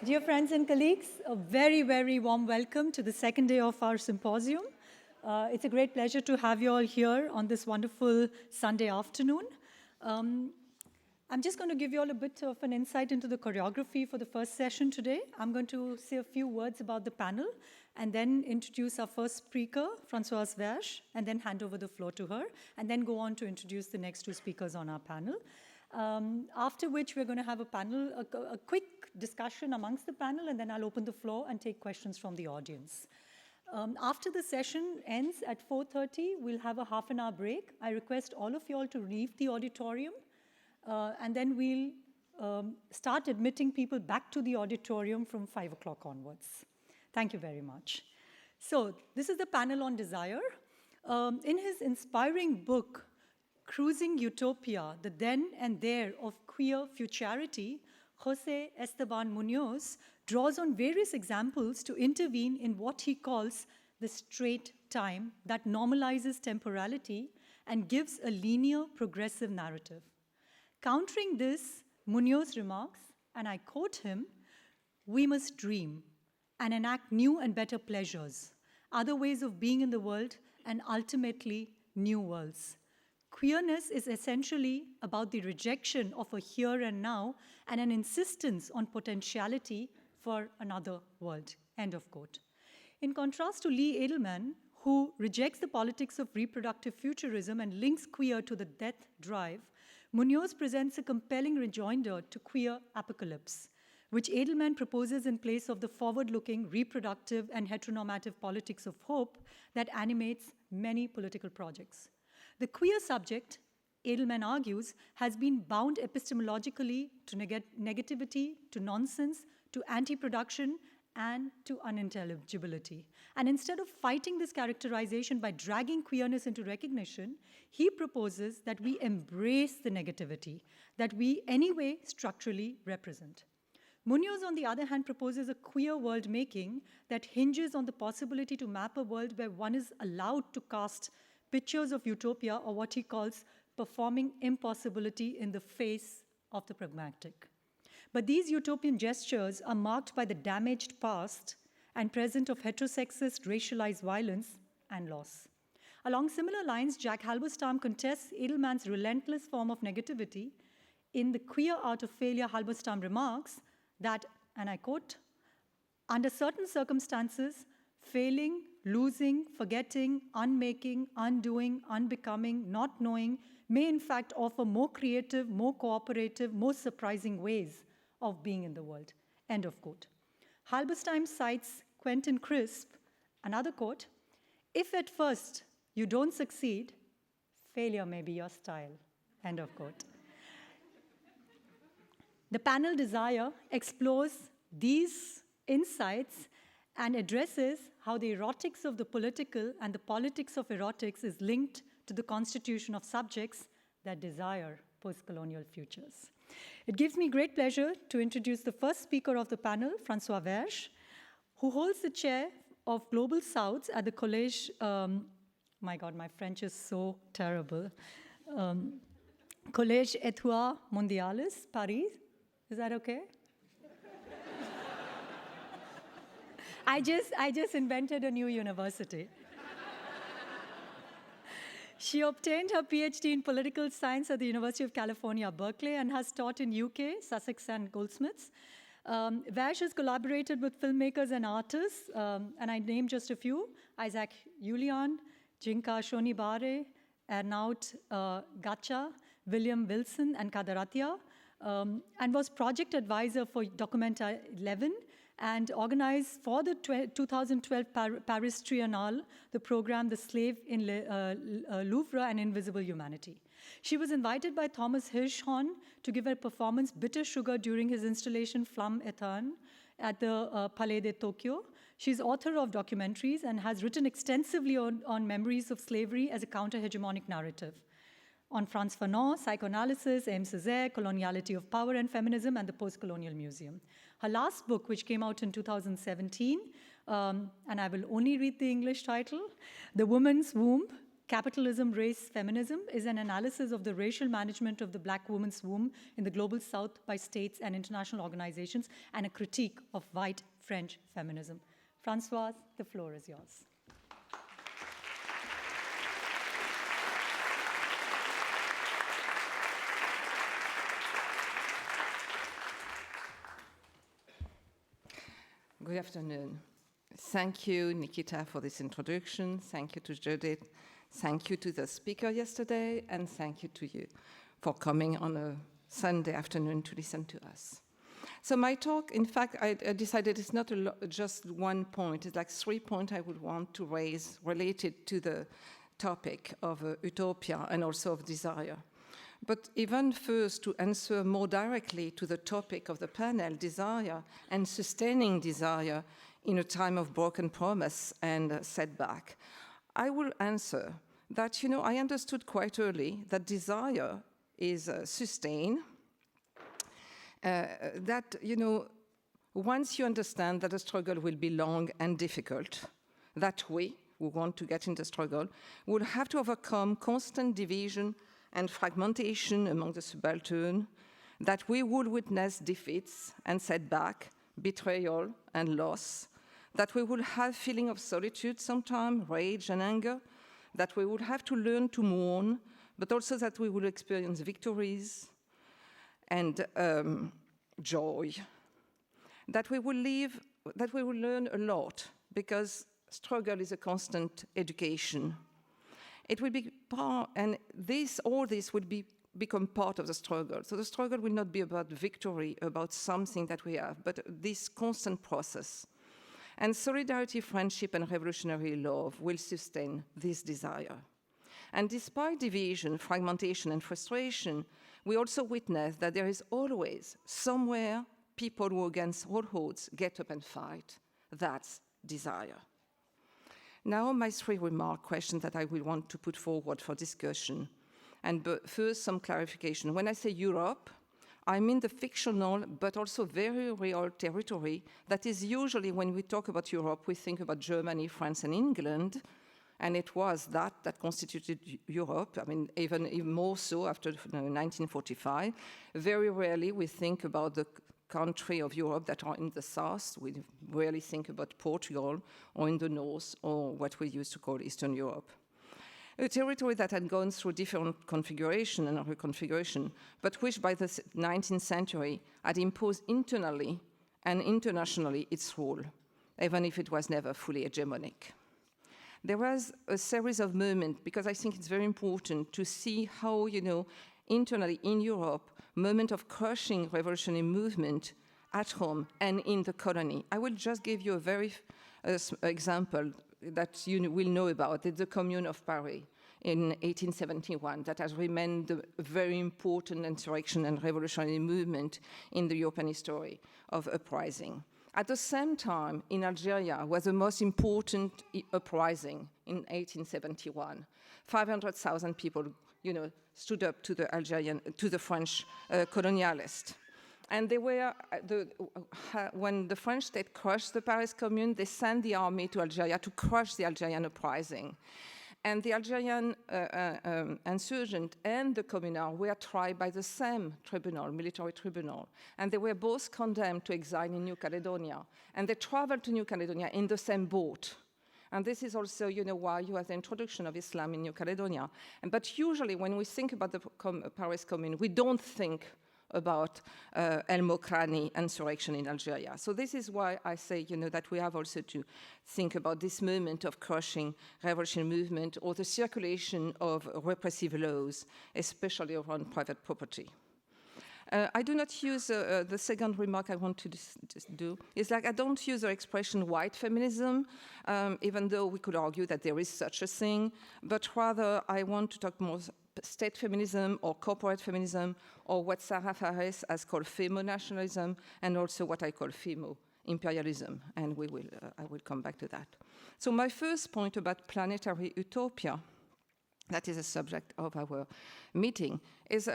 Dear friends and colleagues, a very, very warm welcome to the second day of our symposium. It's a great pleasure to have you all here on this wonderful Sunday afternoon. I'm just going to give you all a bit of an insight into the choreography for the first session today. I'm going to say a few words about the panel and then introduce our first speaker, Françoise Vergès, and then hand over the floor to her, and then go on to introduce the next two speakers on our panel. After which we're going to have a panel, a quick discussion amongst the panel, and then I'll open the floor and take questions from the audience. After the session ends at 4:30, we'll have a half-an-hour break. I request all of you all to leave the auditorium, and then we'll start admitting people back to the auditorium from 5 o'clock onwards. Thank you very much. So this is the panel on desire. In his inspiring book, Cruising Utopia, the then and there of queer futurity, José Esteban Muñoz draws on various examples to intervene in what he calls the straight time that normalizes temporality and gives a linear, progressive narrative. Countering this, Muñoz remarks, and I quote him, "We must dream and enact new and better pleasures, other ways of being in the world, and ultimately new worlds. Queerness is essentially about the rejection of a here and now and an insistence on potentiality for another world," end of quote. In contrast to Lee Edelman, who rejects the politics of reproductive futurism and links queer to the death drive, Muñoz presents a compelling rejoinder to queer apocalypse, which Edelman proposes in place of the forward-looking, reproductive, and heteronormative politics of hope that animates many political projects. The queer subject, Edelman argues, has been bound epistemologically to negativity, to nonsense, to anti-production, and to unintelligibility. And instead of fighting this characterization by dragging queerness into recognition, he proposes that we embrace the negativity that we anyway structurally represent. Muñoz, on the other hand, proposes a queer world making that hinges on the possibility to map a world where one is allowed to cast pictures of utopia, or what he calls performing impossibility in the face of the pragmatic. But these utopian gestures are marked by the damaged past and present of heterosexist racialized violence and loss. Along similar lines, Jack Halberstam contests Edelman's relentless form of negativity. In The Queer Art of Failure, Halberstam remarks that, and I quote, "Under certain circumstances, failing, losing, forgetting, unmaking, undoing, unbecoming, not knowing may in fact offer more creative, more cooperative, more surprising ways of being in the world," end of quote. Halberstam cites Quentin Crisp, another quote, "If at first you don't succeed, failure may be your style," end of quote. The panel Desire explores these insights and addresses how the erotics of the political and the politics of erotics is linked to the constitution of subjects that desire post-colonial futures. It gives me great pleasure to introduce the first speaker of the panel, Françoise Vergès, who holds the chair of Global Souths at the Collège, my God, my French is so terrible, Collège études mondiales, Paris. Is that okay? I just invented a new university. She obtained her PhD in political science at the University of California, Berkeley, and has taught in UK, Sussex, and Goldsmiths. Vash has collaborated with filmmakers and artists, and I name just a few: Isaac Julian, Jinka Shonibare, Ernaut Gacha, William Wilson, and Kadaratia, and was project advisor for Documenta 11, and organized for the 2012 Paris Triennale the program The Slave in Louvre and Invisible Humanity. She was invited by Thomas Hirschhorn to give a performance, Bitter Sugar, during his installation Flamme Éternelle at the Palais de Tokyo. She's author of documentaries and has written extensively on memories of slavery as a counter-hegemonic narrative. On Frantz Fanon, psychoanalysis, M. Césaire, coloniality of power and feminism, and the Post-Colonial Museum. Her last book, which came out in 2017, and I will only read the English title, The Woman's Womb, Capitalism, Race, Feminism is an analysis of the racial management of the Black woman's womb in the Global South by states and international organizations, and a critique of white French feminism. Françoise, the floor is yours. Good afternoon. Thank you, Nikita, for this introduction. Thank you to Judith. Thank you to the speaker yesterday, and thank you to you for coming on a Sunday afternoon to listen to us. So my talk, in fact, I decided it's not just one point. It's like 3 points I would want to raise related to the topic of utopia and also of desire. But even first, to answer more directly to the topic of the panel, desire and sustaining desire in a time of broken promise and setback, I will answer that, I understood quite early that desire is sustained, that, once you understand that the struggle will be long and difficult, that we who want to get in the struggle will have to overcome constant division and fragmentation among the subaltern, that we will witness defeats and setback, betrayal and loss, that we will have feeling of solitude sometimes, rage and anger, that we will have to learn to mourn, but also that we will experience victories and joy, that we will learn a lot, because struggle is a constant education. It will be part, and all this will become part of the struggle. So the struggle will not be about victory, about something that we have, but this constant process. And solidarity, friendship, and revolutionary love will sustain this desire. And despite division, fragmentation, and frustration, we also witness that there is always somewhere people who against all odds get up and fight. That's desire. Now, my 3 questions that I will want to put forward for discussion. And first, some clarification. When I say Europe, I mean the fictional but also very real territory that is usually, when we talk about Europe, we think about Germany, France, and England, and it was that constituted Europe. I mean, even more so after 1945. Very rarely we think about the country of Europe that are in the south. We rarely think about Portugal, or in the north, or what we used to call Eastern Europe. A territory that had gone through different configuration and reconfiguration, but which by the 19th century had imposed internally and internationally its rule, even if it was never fully hegemonic. There was a series of moments, because I think it's very important to see how, internally in Europe, moment of crushing revolutionary movement at home and in the colony. I will just give you a very example that you will know about. It's the Commune of Paris in 1871 that has remained a very important insurrection and revolutionary movement in the European history of uprising. At the same time, in Algeria was the most important uprising in 1871. 500,000 people, stood up to the French colonialists. And they were, when the French state crushed the Paris Commune, they sent the army to Algeria to crush the Algerian uprising. And the Algerian insurgent and the communal were tried by the same tribunal, military tribunal. And they were both condemned to exile in New Caledonia. And they traveled to New Caledonia in the same boat. And this is also, why you have the introduction of Islam in New Caledonia. But usually when we think about the Paris Commune, we don't think about El Mokrani insurrection in Algeria. So this is why I say, that we have also to think about this moment of crushing revolution movement or the circulation of repressive laws, especially around private property. I do not use, the second remark I want to do is I don't use the expression white feminism, even though we could argue that there is such a thing, but rather I want to talk more state feminism or corporate feminism, or what Sarah Fares has called femo-nationalism, and also what I call femo-imperialism, and I will come back to that. So my first point about planetary utopia that is the subject of our meeting, is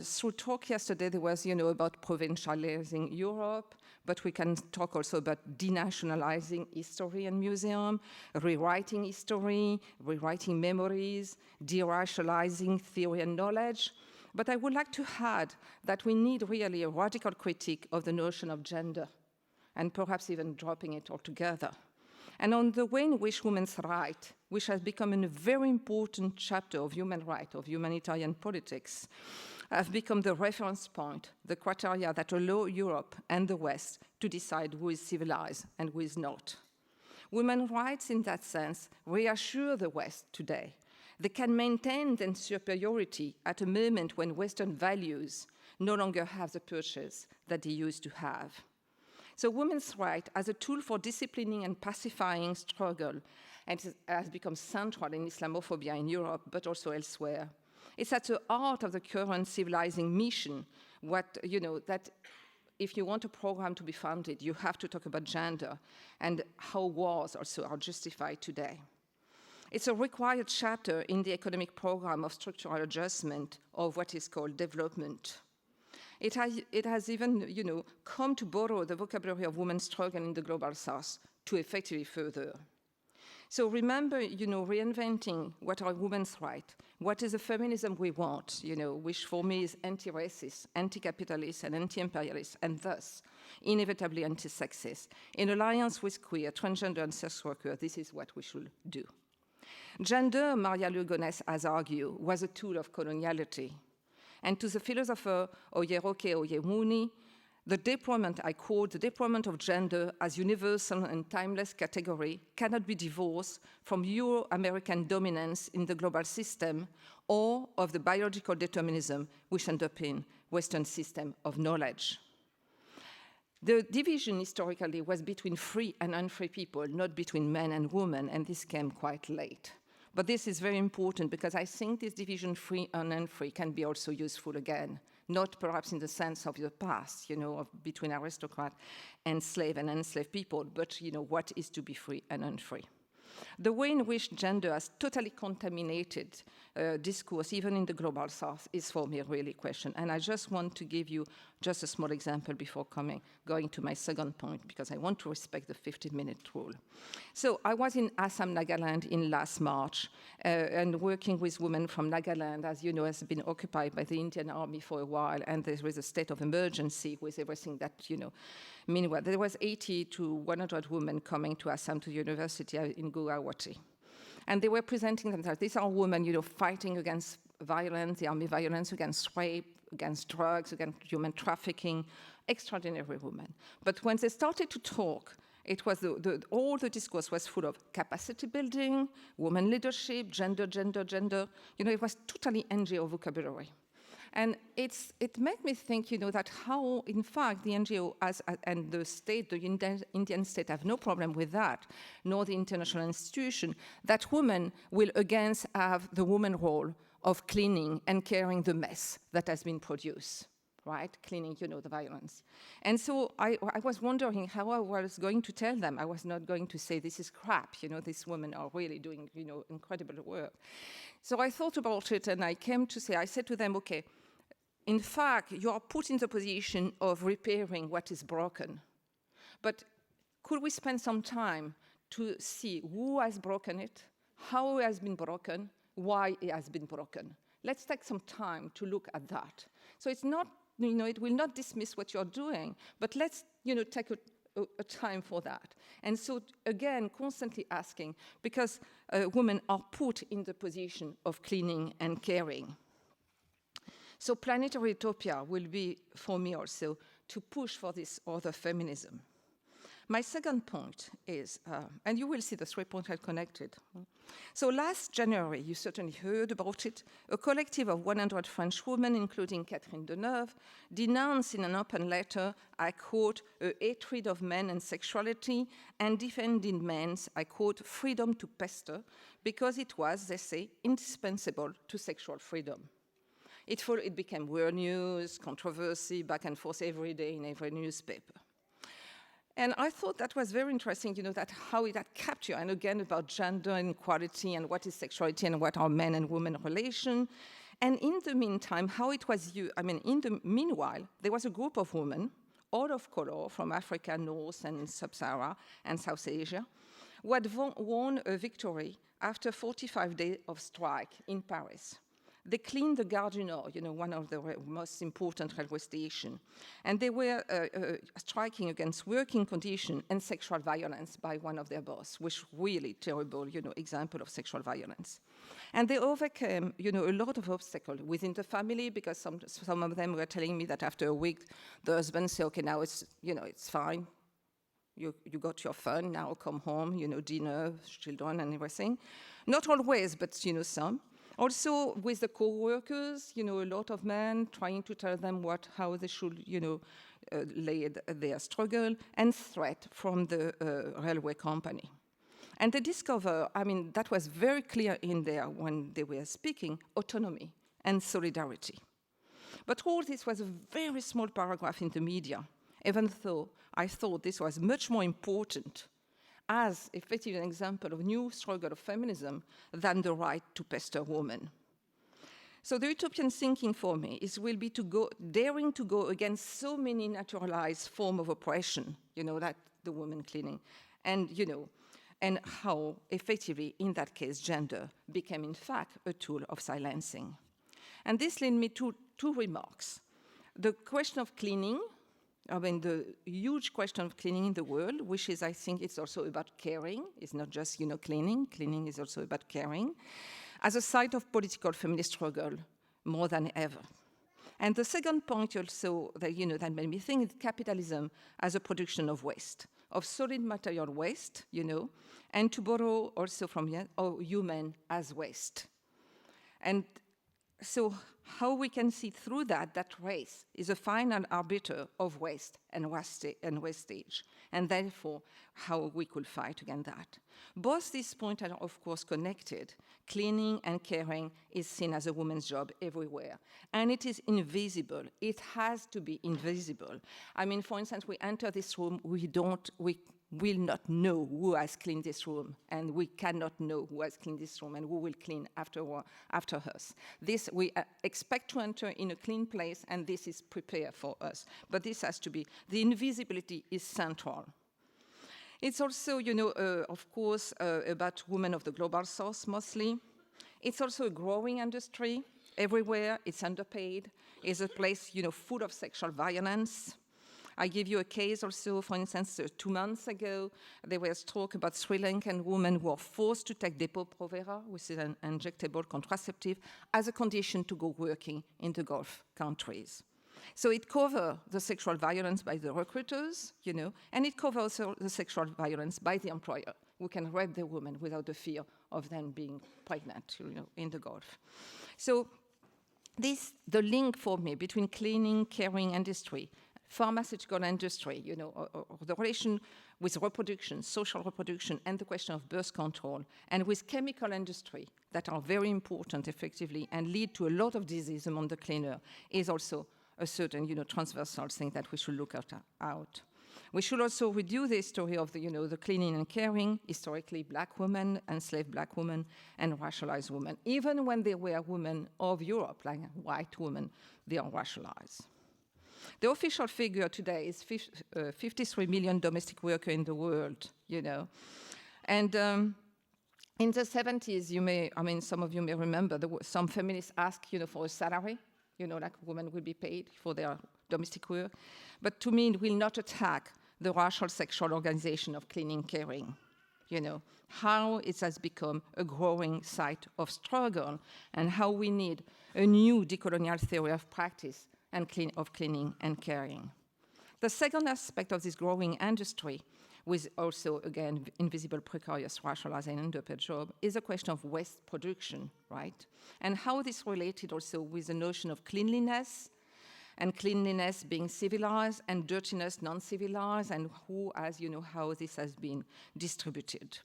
through talk yesterday, there was, about provincializing Europe, but we can talk also about denationalizing history and museum, rewriting history, rewriting memories, deracializing theory and knowledge. But I would like to add that we need really a radical critique of the notion of gender, and perhaps even dropping it altogether. And on the way in which women's rights, which has become a very important chapter of human rights, of humanitarian politics, have become the reference point, the criteria that allow Europe and the West to decide who is civilized and who is not. Women's rights, in that sense, reassure the West today. They can maintain their superiority at a moment when Western values no longer have the purchase that they used to have. So women's rights as a tool for disciplining and pacifying struggle and has become central in Islamophobia in Europe, but also elsewhere. It's at the heart of the current civilizing mission, that if you want a program to be funded, you have to talk about gender and how wars also are justified today. It's a required chapter in the economic program of structural adjustment of what is called development. It has even, come to borrow the vocabulary of women's struggle in the global south to effectively further. So remember, reinventing what are women's rights, what is the feminism we want, which for me is anti-racist, anti-capitalist, and anti-imperialist, and thus inevitably anti-sexist. In alliance with queer, transgender, and sex workers, this is what we should do. Gender, Maria Lugones has argued, was a tool of coloniality. And to the philosopher Oyeroke Oyemuni, the deployment, I quote, the deployment of gender as universal and timeless category cannot be divorced from Euro-American dominance in the global system or of the biological determinism which underpin Western system of knowledge. The division historically was between free and unfree people, not between men and women, and this came quite late. But this is very important because I think this division, free and unfree, can be also useful again, not perhaps in the sense of the past, of between aristocrat and slave and enslaved people, but, what is to be free and unfree. The way in which gender has totally contaminated discourse, even in the global south, is for me really a question. And I just want to give you just a small example before going to my second point, because I want to respect the 15-minute rule. So I was in Assam, Nagaland in last March, and working with women from Nagaland, as you know, has been occupied by the Indian army for a while, and there was a state of emergency with everything that, Meanwhile, there was 80 to 100 women coming to Assam to the university in Guwahati. And they were presenting themselves. These are women, fighting against violence, the army violence, against rape, against drugs, against human trafficking, extraordinary women. But when they started to talk, it was all the discourse was full of capacity building, women leadership, gender. It was totally NGO vocabulary. And it made me think, that how, in fact, the NGO and the state, the Indian state, have no problem with that, nor the international institution, that women will again have the woman role of cleaning and carrying the mess that has been produced, right? Cleaning, the violence. And so I was wondering how I was going to tell them. I was not going to say, this is crap, these women are really doing, incredible work. So I thought about it, and I said to them, okay, in fact, you are put in the position of repairing what is broken. But could we spend some time to see who has broken it, how it has been broken, why it has been broken? Let's take some time to look at that. So it's not, it will not dismiss what you're doing, but let's, take a time for that. And so, again, constantly asking, because women are put in the position of cleaning and caring. So Planetary Utopia will be, for me also, to push for this other feminism. My second point is, and you will see the 3 points are connected. So last January, you certainly heard about it, a collective of 100 French women, including Catherine Deneuve, denounced in an open letter, I quote, a hatred of men and sexuality, and defending men's, I quote, freedom to pester, because it was, they say, indispensable to sexual freedom. It became world news, controversy, back and forth every day in every newspaper. And I thought that was very interesting, that how it had captured, and again about gender inequality and what is sexuality and what are men and women relation. And in the meantime, how it was used, in the meanwhile, there was a group of women, all of color, from Africa, North and Sub-Sahara and South Asia, who had won a victory after 45 days of strike in Paris. They cleaned the Gare du Nord, one of the most important railway stations. And they were striking against working conditions and sexual violence by one of their boss, which really terrible, example of sexual violence. And they overcame, a lot of obstacles within the family, because some of them were telling me that after a week, the husband said, okay, now it's, it's fine. You got your fun, now come home, dinner, children and everything. Not always, but, some. Also, with the co-workers, a lot of men trying to tell them how they should, lead their struggle, and threat from the railway company. And they discover, that was very clear in there when they were speaking, autonomy and solidarity. But all this was a very small paragraph in the media, even though I thought this was much more important as effectively an example of new struggle of feminism than the right to pester women. So the utopian thinking for me will be daring to go against so many naturalized forms of oppression, that the woman cleaning, and and how effectively in that case gender became in fact a tool of silencing. And this led me to two remarks. The question of cleaning, the huge question of cleaning in the world, which is, I think, it's also about caring. It's not just, cleaning. Cleaning is also about caring, as a site of political feminist struggle more than ever. And the second point also that, that made me think is capitalism as a production of waste, of solid material waste, and to borrow also from human as waste. And so how we can see through that race is a final arbiter of waste and wastage, and therefore how we could fight against that. Both these points are of course connected. Cleaning and caring is seen as a woman's job everywhere, and it is invisible. It has to be invisible. For instance, we enter this room, we will not know who has cleaned this room, and we cannot know who has cleaned this room and who will clean after us. This we expect to enter in a clean place, and this is prepared for us. But this has to be, the invisibility is central. It's also, of course, about women of the global south mostly. It's also a growing industry everywhere. It's underpaid. It's a place, full of sexual violence. I give you a case also, for instance, 2 months ago, there was talk about Sri Lankan women who are forced to take Depo-Provera, which is an injectable contraceptive, as a condition to go working in the Gulf countries. So it covers the sexual violence by the recruiters, and it covers also the sexual violence by the employer, who can rape the woman without the fear of them being pregnant, in the Gulf. So the link for me between cleaning, caring industry, pharmaceutical industry, or the relation with reproduction, social reproduction, and the question of birth control, and with chemical industry that are very important effectively and lead to a lot of disease among the cleaner, is also a certain, transversal thing that we should look out. We should also review the history of the cleaning and caring, historically black women, enslaved black women, and racialized women. Even when they were women of Europe, like white women, they are racialized. The official figure today is 53 million domestic workers in the world, And in the 70s, some of you may remember, some feminists asked, for a salary, like women will be paid for their domestic work. But to me, it will not attack the racial sexual organization of cleaning, caring. How it has become a growing site of struggle, and how we need a new decolonial theory of practice and of cleaning and caring. The second aspect of this growing industry, with also, again, invisible, precarious, racialized, and underpaid job, is a question of waste production, right? And how this related also with the notion of cleanliness, and cleanliness being civilized, and dirtiness non-civilized, and how this has been distributed.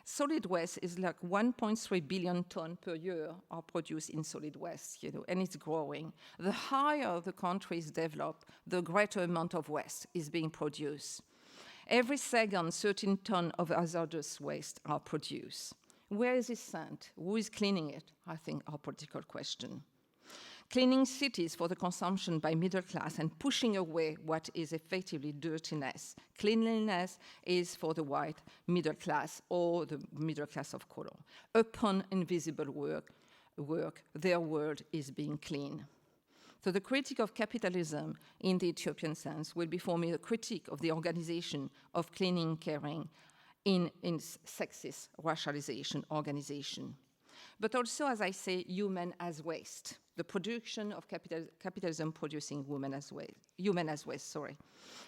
Solid waste is like 1.3 billion tons per year are produced in solid waste, and it's growing. The higher the countries develop, the greater amount of waste is being produced. Every second, 13 tons of hazardous waste are produced. Where is it sent? Who is cleaning it? I think our political question. Cleaning cities for the consumption by middle class and pushing away what is effectively dirtiness. Cleanliness is for the white middle class or the middle class of color. Upon invisible work, their world is being clean. So the critique of capitalism in the Ethiopian sense will be for me a critique of the organization of cleaning, caring in sexist racialization organization. But also, as I say, human as waste. The production of capitalism producing human as waste, sorry.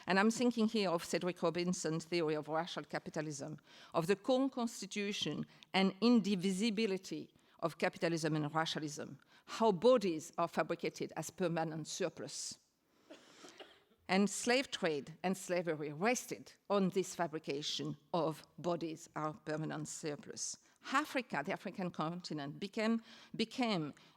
And I'm thinking here of Cedric Robinson's theory of racial capitalism, of the co-constitution and indivisibility of capitalism and racialism, how bodies are fabricated as permanent surplus. And slave trade and slavery rested on this fabrication of bodies as permanent surplus. Africa, the African continent, became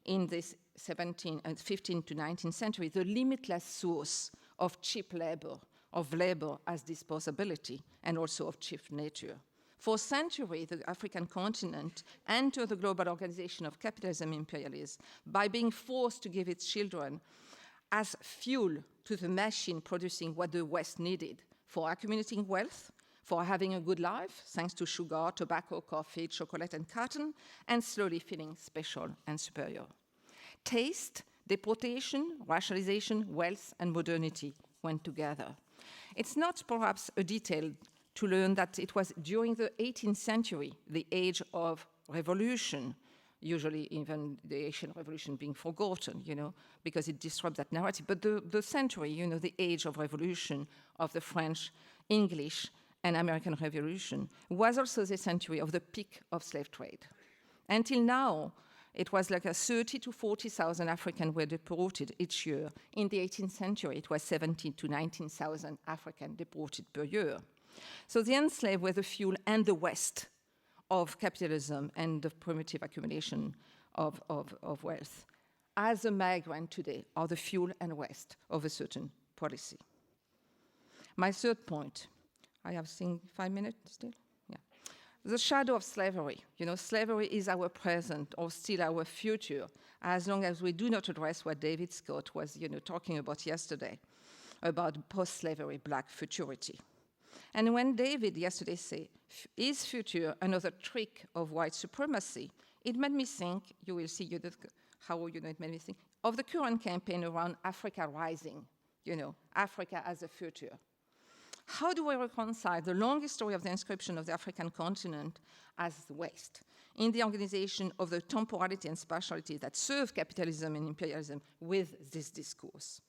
in this 15th to 19th century the limitless source of cheap labor, of labor as disposability, and also of cheap nature. For centuries, the African continent entered the global organization of capitalism imperialism by being forced to give its children as fuel to the machine producing what the West needed for accumulating wealth, for having a good life, thanks to sugar, tobacco, coffee, chocolate, and cotton, and slowly feeling special and superior. Taste, deportation, racialization, wealth, and modernity went together. It's not perhaps a detail to learn that it was during the 18th century, the age of revolution, usually even the Asian revolution being forgotten, because it disrupts that narrative, but the century, the age of revolution of the French, English, and American Revolution was also the century of the peak of slave trade. Until now, it was like 30 to 40,000 Africans were deported each year. In the 18th century, it was 17 to 19,000 Africans deported per year. So the enslaved were the fuel and the West of capitalism and the primitive accumulation of wealth. As a migrant today are the fuel and West of a certain policy. My third point, I have seen 5 minutes still? Yeah. The shadow of slavery. Slavery is our present or still our future, as long as we do not address what David Scott was, talking about yesterday, about post-slavery black futurity. And when David yesterday said, is future another trick of white supremacy, it made me think, you will see how it made me think, of the current campaign around Africa rising, Africa as a future. How do we reconcile the long history of the inscription of the African continent as the West in the organization of the temporality and spatiality that serve capitalism and imperialism with this discourse?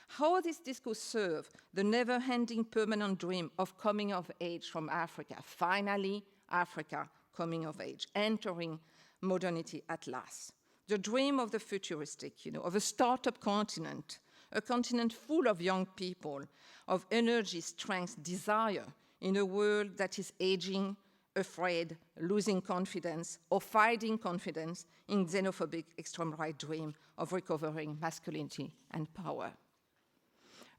How this discourse serve the never-ending permanent dream of coming of age from Africa, finally Africa coming of age, entering modernity at last. The dream of the futuristic, of a startup continent, a continent full of young people, of energy, strength, desire, in a world that is aging, afraid, losing confidence, or finding confidence in xenophobic extreme right dream of recovering masculinity and power.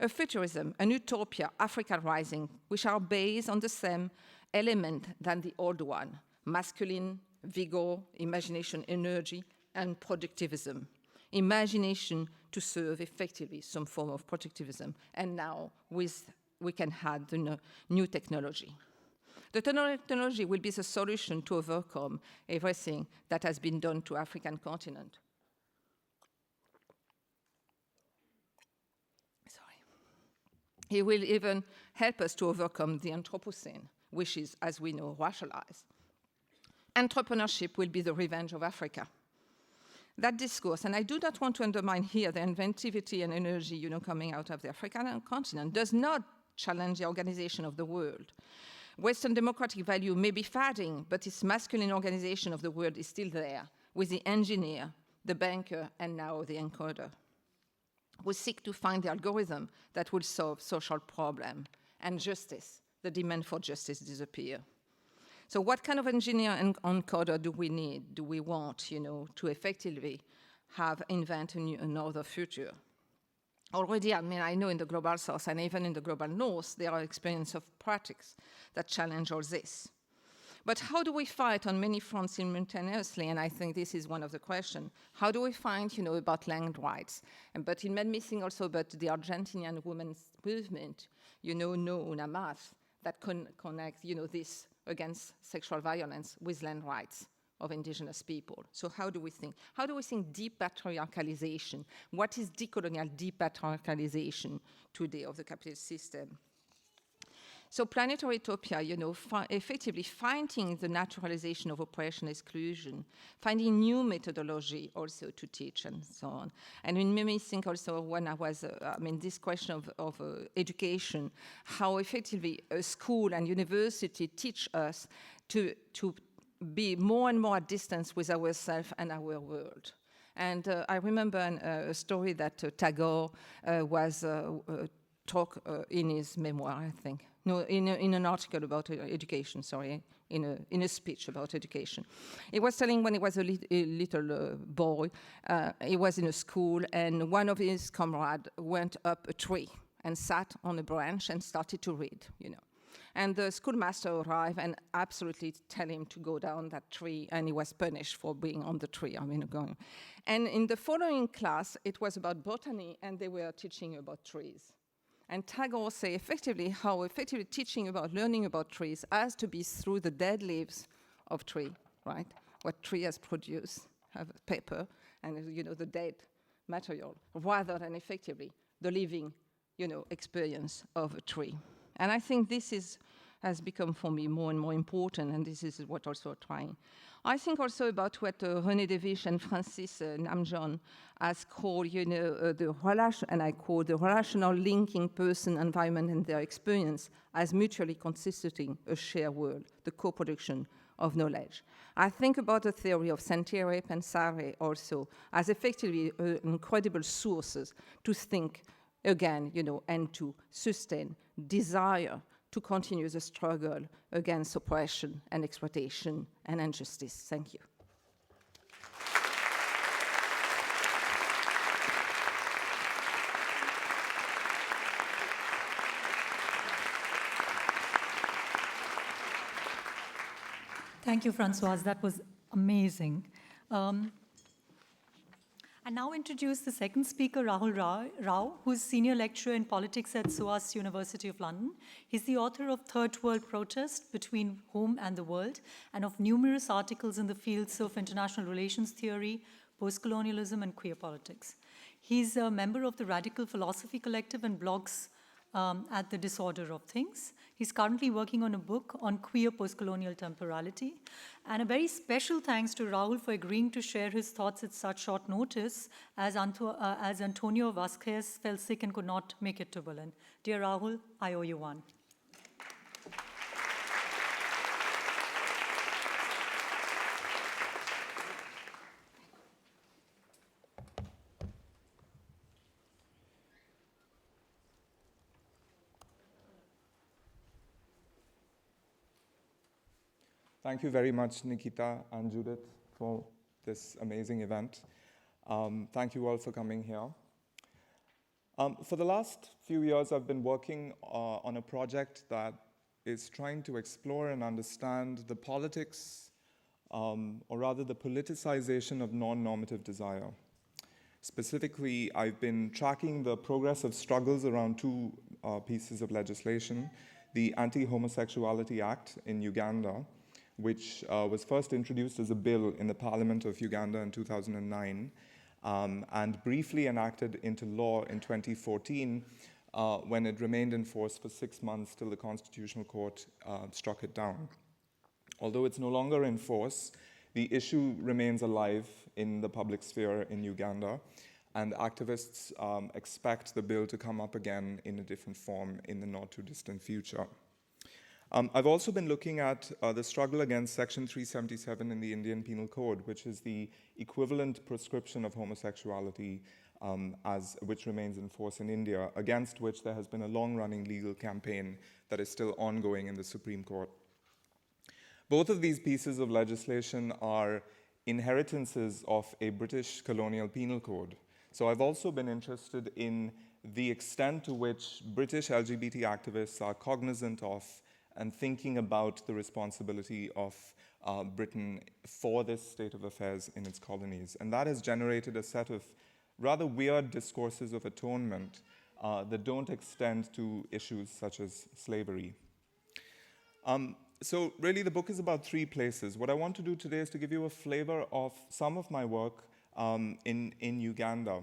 A futurism, an utopia, Africa rising, which are based on the same element than the old one, masculine, vigor, imagination, energy, and productivism. Imagination to serve effectively some form of productivism, and now we can add the new technology. The technology will be the solution to overcome everything that has been done to African continent. It will even help us to overcome the Anthropocene, which is, as we know, racialized. Entrepreneurship will be the revenge of Africa. That discourse, and I do not want to undermine here the inventivity and energy, coming out of the African continent, does not challenge the organization of the world. Western democratic value may be fading, but its masculine organization of the world is still there, with the engineer, the banker, and now the encoder. We seek to find the algorithm that will solve social problem, and justice, the demand for justice, disappear. So what kind of engineer and encoder do we need, do we want, to effectively invent another future? already, I mean, I know in the Global South and even in the Global North, there are experiences of practice that challenge all this. But how do we fight on many fronts simultaneously? And I think this is one of the questions. How do we find, about land rights? But it made me think also about the Argentinian women's movement, No Una Más, that connects, this against sexual violence with land rights of indigenous people. So how do we think? How do we think deep patriarchalization? What is decolonial deep patriarchalization today of the capitalist system? So Planetary Utopia, effectively finding the naturalization of oppression, exclusion, finding new methodology also to teach and so on. And it made me think also when I was, this question of education, how effectively a school and university teach us to be more and more at distance with ourselves and our world. And I remember a story that Tagore was talk in his memoir, I think. No, in an article about education, sorry, in a speech about education. He was telling when he was a little boy, he was in a school, and one of his comrades went up a tree and sat on a branch and started to read, And the schoolmaster arrived and absolutely tell him to go down that tree, and he was punished for being on the tree, going. And in the following class, it was about botany, and they were teaching about trees. And Tagore say effectively how effectively teaching about, learning about trees has to be through the dead leaves of tree, right? What tree has produced, have paper, and the dead material, rather than effectively the living, experience of a tree. And I think this has become for me more and more important, and this is what also trying. I think also about what René Devish and Francis Namjoon has called, the relation, and I quote, the relational linking person, environment, and their experience as mutually constituting a shared world, the co-production of knowledge. I think about the theory of Sentiere Pensare also as effectively incredible sources to think again, and to sustain desire to continue the struggle against oppression and exploitation and injustice. Thank you. Thank you, Françoise. That was amazing. I now introduce the second speaker, Rahul Rao, who's senior lecturer in politics at SOAS, University of London. He's the author of Third World Protest, Between Home and the World, and of numerous articles in the fields of international relations theory, post-colonialism, and queer politics. He's a member of the Radical Philosophy Collective and blogs at The Disorder of Things. He's currently working on a book on queer post-colonial temporality. And a very special thanks to Rahul for agreeing to share his thoughts at such short notice as Antonio Vasquez fell sick and could not make it to Berlin. Dear Rahul, I owe you one. Thank you very much, Nikita and Judith, for this amazing event. Thank you all for coming here. For the last few years, I've been working on a project that is trying to explore and understand the politics, or rather the politicization of non-normative desire. Specifically, I've been tracking the progress of struggles around two pieces of legislation, the Anti-Homosexuality Act in Uganda, which was first introduced as a bill in the Parliament of Uganda in 2009, and briefly enacted into law in 2014, when it remained in force for 6 months till the Constitutional Court struck it down. Although it's no longer in force, the issue remains alive in the public sphere in Uganda, and activists expect the bill to come up again in a different form in the not too distant future. I've also been looking at the struggle against Section 377 in the Indian Penal Code, which is the equivalent prescription of homosexuality which remains in force in India, against which there has been a long-running legal campaign that is still ongoing in the Supreme Court. Both of these pieces of legislation are inheritances of a British colonial penal code. So I've also been interested in the extent to which British LGBT activists are cognizant of and thinking about the responsibility of Britain for this state of affairs in its colonies. And that has generated a set of rather weird discourses of atonement that don't extend to issues such as slavery. So really the book is about three places. What I want to do today is to give you a flavor of some of my work in Uganda.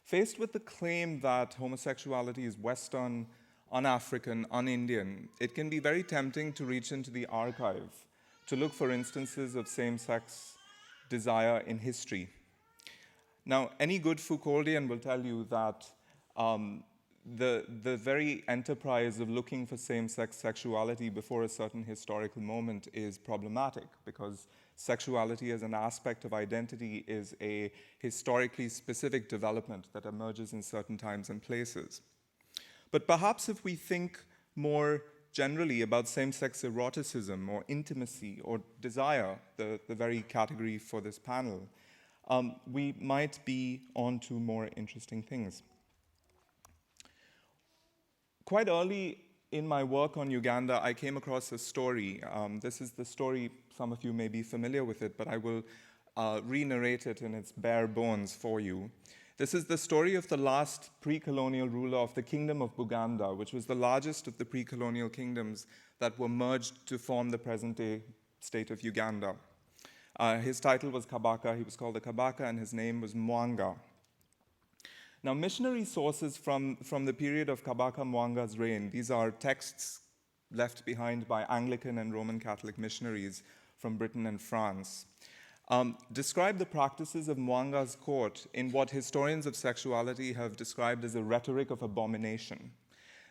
Faced with the claim that homosexuality is Western, un-African, un-Indian, it can be very tempting to reach into the archive to look for instances of same-sex desire in history. Now, any good Foucauldian will tell you that the very enterprise of looking for same-sex sexuality before a certain historical moment is problematic, because sexuality as an aspect of identity is a historically specific development that emerges in certain times and places. But perhaps if we think more generally about same-sex eroticism or intimacy or desire, the very category for this panel, we might be on to more interesting things. Quite early in my work on Uganda, I came across a story. This is the story, some of you may be familiar with it, but I will re-narrate it in its bare bones for you. This is the story of the last pre-colonial ruler of the Kingdom of Buganda, which was the largest of the pre-colonial kingdoms that were merged to form the present-day state of Uganda. His title was Kabaka, he was called the Kabaka, and his name was Mwanga. Now, missionary sources from the period of Kabaka Mwanga's reign, these are texts left behind by Anglican and Roman Catholic missionaries from Britain and France, describe the practices of Mwanga's court in what historians of sexuality have described as a rhetoric of abomination.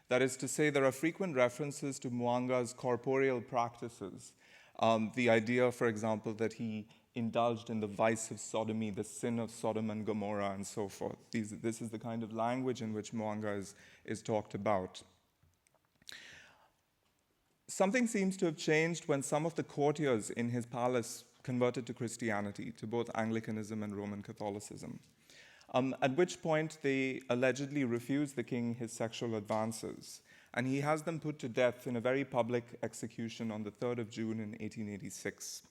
That is to say, there are frequent references to Mwanga's corporeal practices. The idea, for example, that he indulged in the vice of sodomy, the sin of Sodom and Gomorrah, and so forth. This is the kind of language in which Mwanga is talked about. Something seems to have changed when some of the courtiers in his palace converted to Christianity, to both Anglicanism and Roman Catholicism, at which point they allegedly refused the king his sexual advances, and he has them put to death in a very public execution on the 3rd of June in 1886.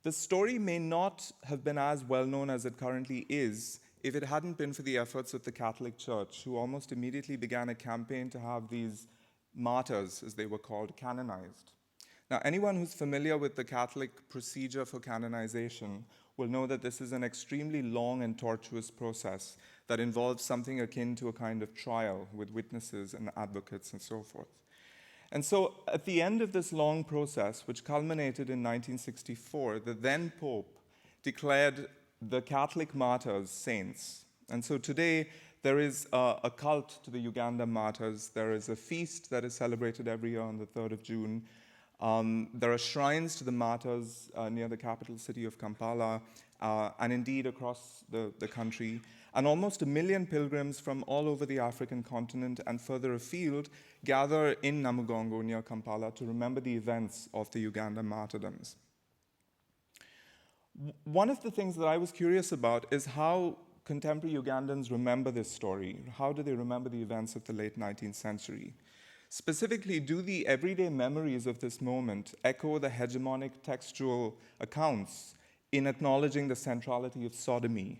The story may not have been as well known as it currently is if it hadn't been for the efforts of the Catholic Church, who almost immediately began a campaign to have these martyrs, as they were called, canonized. Now, anyone who's familiar with the Catholic procedure for canonization will know that this is an extremely long and tortuous process that involves something akin to a kind of trial with witnesses and advocates and so forth. And so at the end of this long process, which culminated in 1964, the then Pope declared the Catholic martyrs saints. And so today there is a cult to the Uganda martyrs. There is a feast that is celebrated every year on the 3rd of June. There are shrines to the martyrs near the capital city of Kampala, and indeed across the country. And almost 1 million pilgrims from all over the African continent and further afield gather in Namugongo near Kampala to remember the events of the Uganda martyrdoms. One of the things that I was curious about is how contemporary Ugandans remember this story. How do they remember the events of the late 19th century? Specifically, do the everyday memories of this moment echo the hegemonic textual accounts in acknowledging the centrality of sodomy?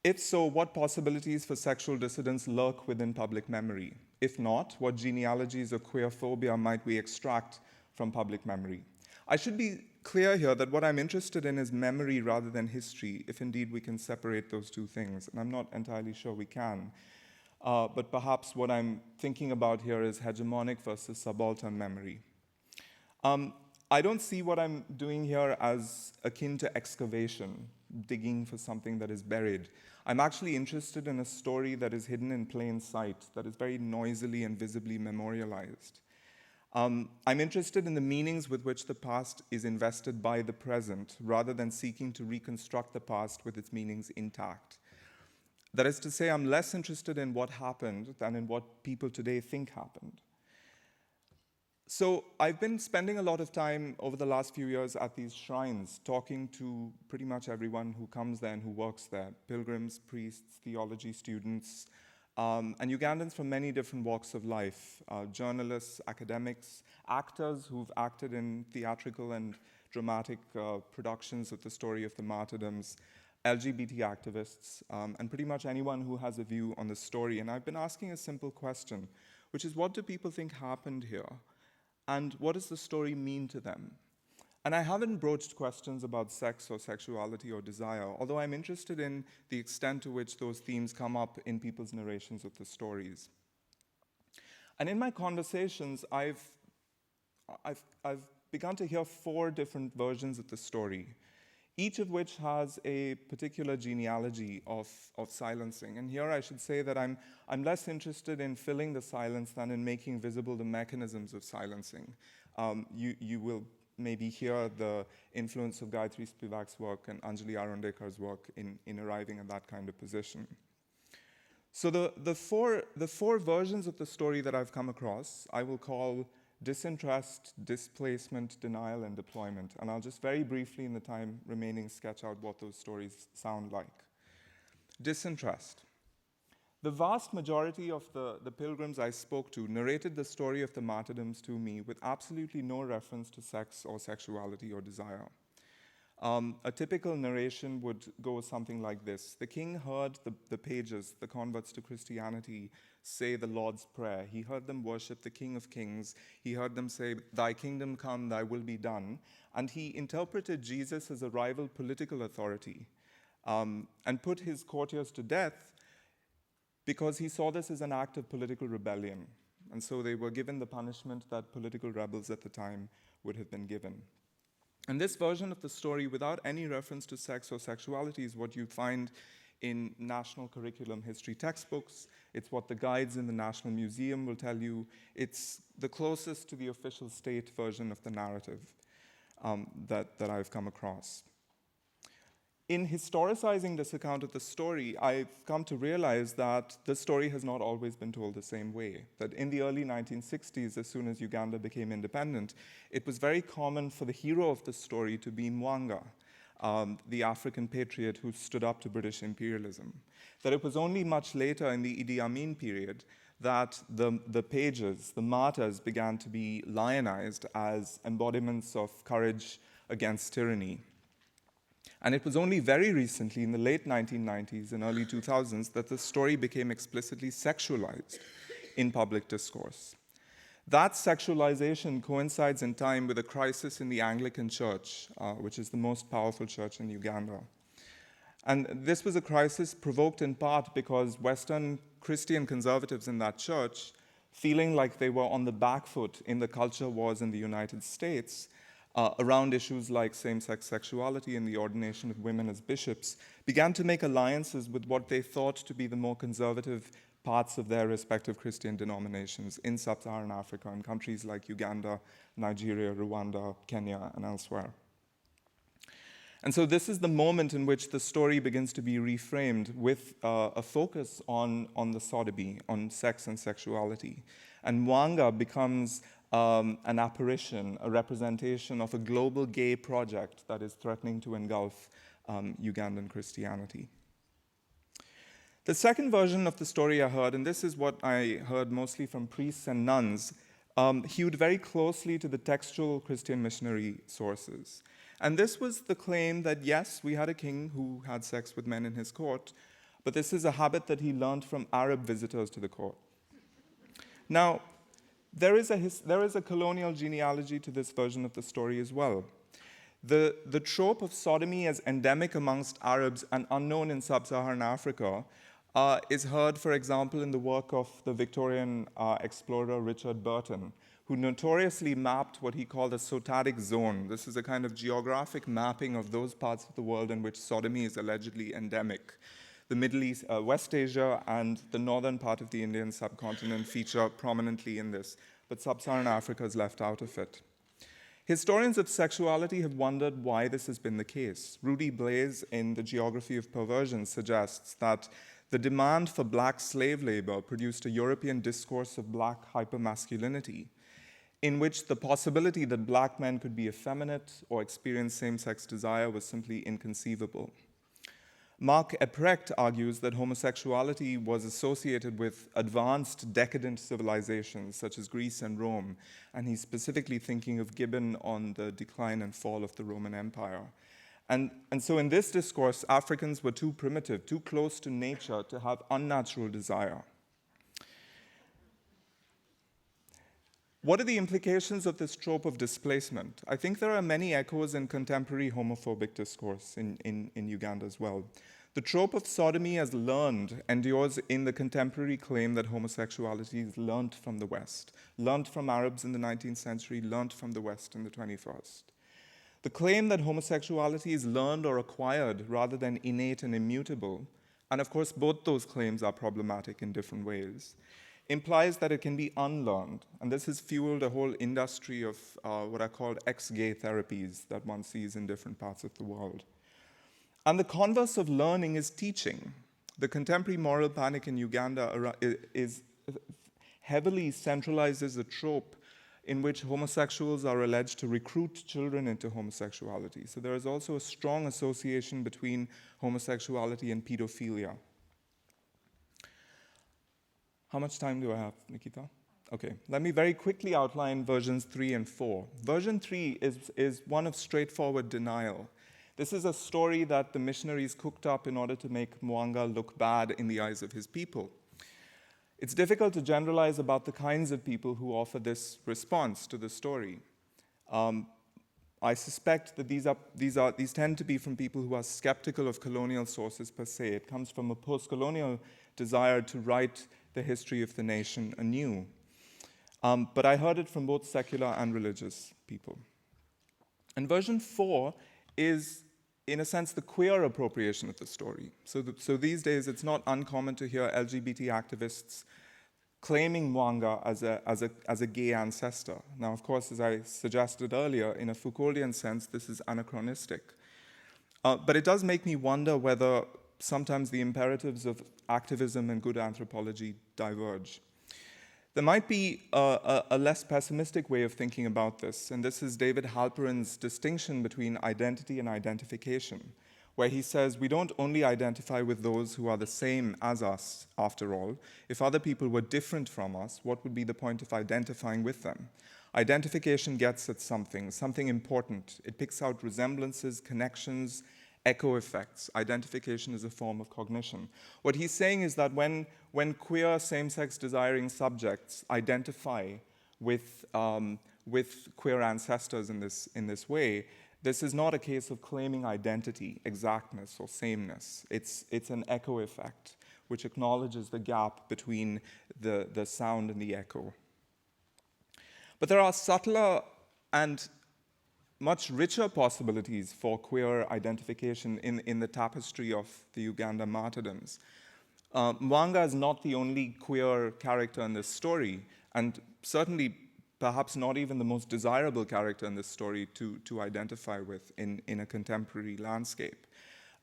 If so, what possibilities for sexual dissidence lurk within public memory? If not, what genealogies of queerphobia might we extract from public memory? I should be clear here that what I'm interested in is memory rather than history, if indeed we can separate those two things, and I'm not entirely sure we can. But perhaps what I'm thinking about here is hegemonic versus subaltern memory. I don't see what I'm doing here as akin to excavation, digging for something that is buried. I'm actually interested in a story that is hidden in plain sight, that is very noisily and visibly memorialized. I'm interested in the meanings with which the past is invested by the present, rather than seeking to reconstruct the past with its meanings intact. That is to say, I'm less interested in what happened than in what people today think happened. So I've been spending a lot of time over the last few years at these shrines, talking to pretty much everyone who comes there and who works there, pilgrims, priests, theology students, and Ugandans from many different walks of life, journalists, academics, actors who've acted in theatrical and dramatic productions of the story of the martyrdoms, LGBT activists, and pretty much anyone who has a view on the story. And I've been asking a simple question, which is, what do people think happened here? And what does the story mean to them? And I haven't broached questions about sex or sexuality or desire, although I'm interested in the extent to which those themes come up in people's narrations of the stories. And in my conversations, I've begun to hear 4 different versions of the story, each of which has a particular genealogy of silencing. And here I should say that I'm less interested in filling the silence than in making visible the mechanisms of silencing. You will maybe hear the influence of Gayatri Spivak's work and Anjali Arondekar's work in arriving at that kind of position. So the four versions of the story that I've come across, I will call disinterest, displacement, denial, and deployment. And I'll just very briefly in the time remaining sketch out what those stories sound like. Disinterest. The vast majority of the pilgrims I spoke to narrated the story of the martyrdoms to me with absolutely no reference to sex or sexuality or desire. A typical narration would go something like this. The king heard the pages, the converts to Christianity, say the Lord's Prayer. He heard them worship the King of Kings. He heard them say, "Thy kingdom come, thy will be done." And he interpreted Jesus as a rival political authority and put his courtiers to death because he saw this as an act of political rebellion. And so they were given the punishment that political rebels at the time would have been given. And this version of the story, without any reference to sex or sexuality, is what you find in national curriculum history textbooks. It's what the guides in the National Museum will tell you. It's the closest to the official state version of the narrative that I've come across. In historicizing this account of the story, I've come to realize that the story has not always been told the same way. That in the early 1960s, as soon as Uganda became independent, it was very common for the hero of the story to be Mwanga, the African patriot who stood up to British imperialism. That it was only much later in the Idi Amin period that the pages, the martyrs, began to be lionized as embodiments of courage against tyranny. And it was only very recently, in the late 1990s and early 2000s, that the story became explicitly sexualized in public discourse. That sexualization coincides in time with a crisis in the Anglican Church, which is the most powerful church in Uganda. And this was a crisis provoked in part because Western Christian conservatives in that church, feeling like they were on the back foot in the culture wars in the United States, around issues like same-sex sexuality and the ordination of women as bishops, began to make alliances with what they thought to be the more conservative parts of their respective Christian denominations in sub-Saharan Africa and countries like Uganda, Nigeria, Rwanda, Kenya, and elsewhere. And so this is the moment in which the story begins to be reframed with a focus on the sodomy, on sex and sexuality. And Mwanga becomes an apparition, a representation of a global gay project that is threatening to engulf Ugandan Christianity. The second version of the story I heard, and this is what I heard mostly from priests and nuns, hewed very closely to the textual Christian missionary sources. And this was the claim that, yes, we had a king who had sex with men in his court, but this is a habit that he learned from Arab visitors to the court. Now, there is a colonial genealogy to this version of the story as well. The trope of sodomy as endemic amongst Arabs and unknown in sub-Saharan Africa is heard, for example, in the work of the Victorian explorer Richard Burton, who notoriously mapped what he called a sotatic zone. This is a kind of geographic mapping of those parts of the world in which sodomy is allegedly endemic. The Middle East, West Asia, and the northern part of the Indian subcontinent feature prominently in this, but sub-Saharan Africa is left out of it. Historians of sexuality have wondered why this has been the case. Rudy Blaze, in The Geography of Perversion, suggests that the demand for black slave labor produced a European discourse of black hypermasculinity. in which the possibility that black men could be effeminate or experience same-sex desire was simply inconceivable. Marc Eprecht argues that homosexuality was associated with advanced decadent civilizations such as Greece and Rome, and he's specifically thinking of Gibbon on the decline and fall of the Roman Empire. And so in this discourse, Africans were too primitive, too close to nature to have unnatural desire. What are the implications of this trope of displacement? I think there are many echoes in contemporary homophobic discourse in Uganda as well. The trope of sodomy as learned endures in the contemporary claim that homosexuality is learnt from the West, learnt from Arabs in the 19th century, learnt from the West in the 21st. The claim that homosexuality is learned or acquired rather than innate and immutable, and of course both those claims are problematic in different ways, implies that it can be unlearned, and this has fueled a whole industry of what are called ex-gay therapies that one sees in different parts of the world. And the converse of learning is teaching. The contemporary moral panic in Uganda heavily centralizes a trope in which homosexuals are alleged to recruit children into homosexuality. So there is also a strong association between homosexuality and pedophilia. How much time do I have, Nikita? Okay, let me very quickly outline versions 3 and 4. Version 3 is one of straightforward denial. This is a story that the missionaries cooked up in order to make Mwanga look bad in the eyes of his people. It's difficult to generalize about the kinds of people who offer this response to the story. I suspect that these tend to be from people who are skeptical of colonial sources per se. It comes from a post-colonial desire to write the history of the nation anew. But I heard it from both secular and religious people. And version 4 is, in a sense, the queer appropriation of the story. So these days, it's not uncommon to hear LGBT activists claiming Mwanga as a gay ancestor. Now, of course, as I suggested earlier, in a Foucauldian sense, this is anachronistic. But it does make me wonder whether sometimes the imperatives of activism and good anthropology diverge. There might be a less pessimistic way of thinking about this, and this is David Halperin's distinction between identity and identification, where he says we don't only identify with those who are the same as us, after all. If other people were different from us, what would be the point of identifying with them? Identification gets at something important. It picks out resemblances, connections, echo effects. Identification is a form of cognition. What he's saying is that when queer same-sex desiring subjects identify with queer ancestors in this way, this is not a case of claiming identity, exactness, or sameness. It's an echo effect, which acknowledges the gap between the sound and the echo. But there are subtler and much richer possibilities for queer identification in the tapestry of the Uganda martyrdoms. Mwanga is not the only queer character in this story, and certainly perhaps not even the most desirable character in this story to identify with in a contemporary landscape.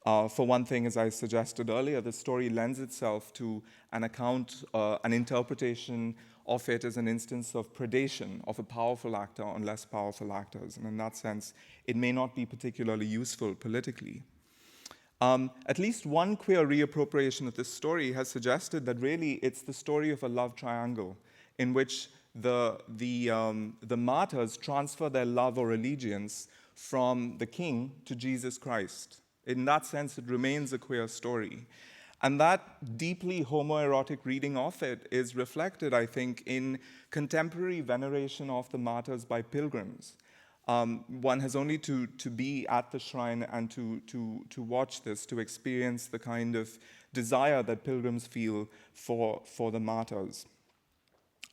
For one thing, as I suggested earlier, the story lends itself to an account, an interpretation of it as an instance of predation of a powerful actor on less powerful actors. And in that sense, it may not be particularly useful politically. At least one queer reappropriation of this story has suggested that really it's the story of a love triangle in which the martyrs transfer their love or allegiance from the king to Jesus Christ. In that sense, it remains a queer story. And that deeply homoerotic reading of it is reflected, I think, in contemporary veneration of the martyrs by pilgrims. One has only to be at the shrine and to watch this, to experience the kind of desire that pilgrims feel for the martyrs.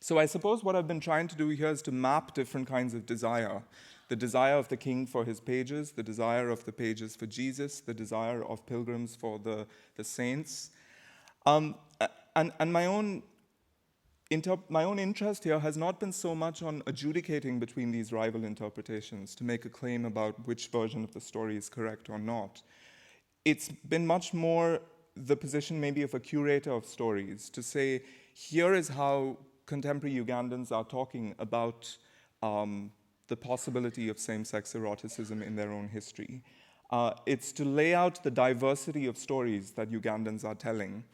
So I suppose what I've been trying to do here is to map different kinds of desire. The desire of the king for his pages, the desire of the pages for Jesus, the desire of pilgrims for the saints. And my own interest here has not been so much on adjudicating between these rival interpretations to make a claim about which version of the story is correct or not. It's been much more the position maybe of a curator of stories to say, here is how contemporary Ugandans are talking about the possibility of same-sex eroticism in their own history. It's to lay out the diversity of stories that Ugandans are telling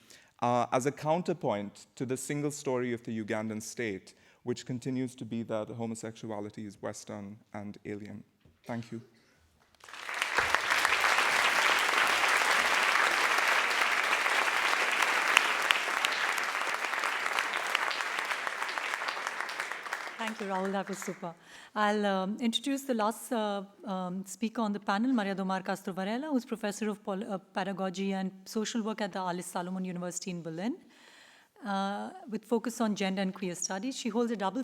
as a counterpoint to the single story of the Ugandan state, which continues to be that homosexuality is Western and alien. Thank you. Thank you, Rahul. That was super. I'll introduce the last speaker on the panel, Maria Domar Castro Varela, who's professor of pedagogy and social work at the Salomon University in Berlin, with focus on gender and queer studies. She holds a double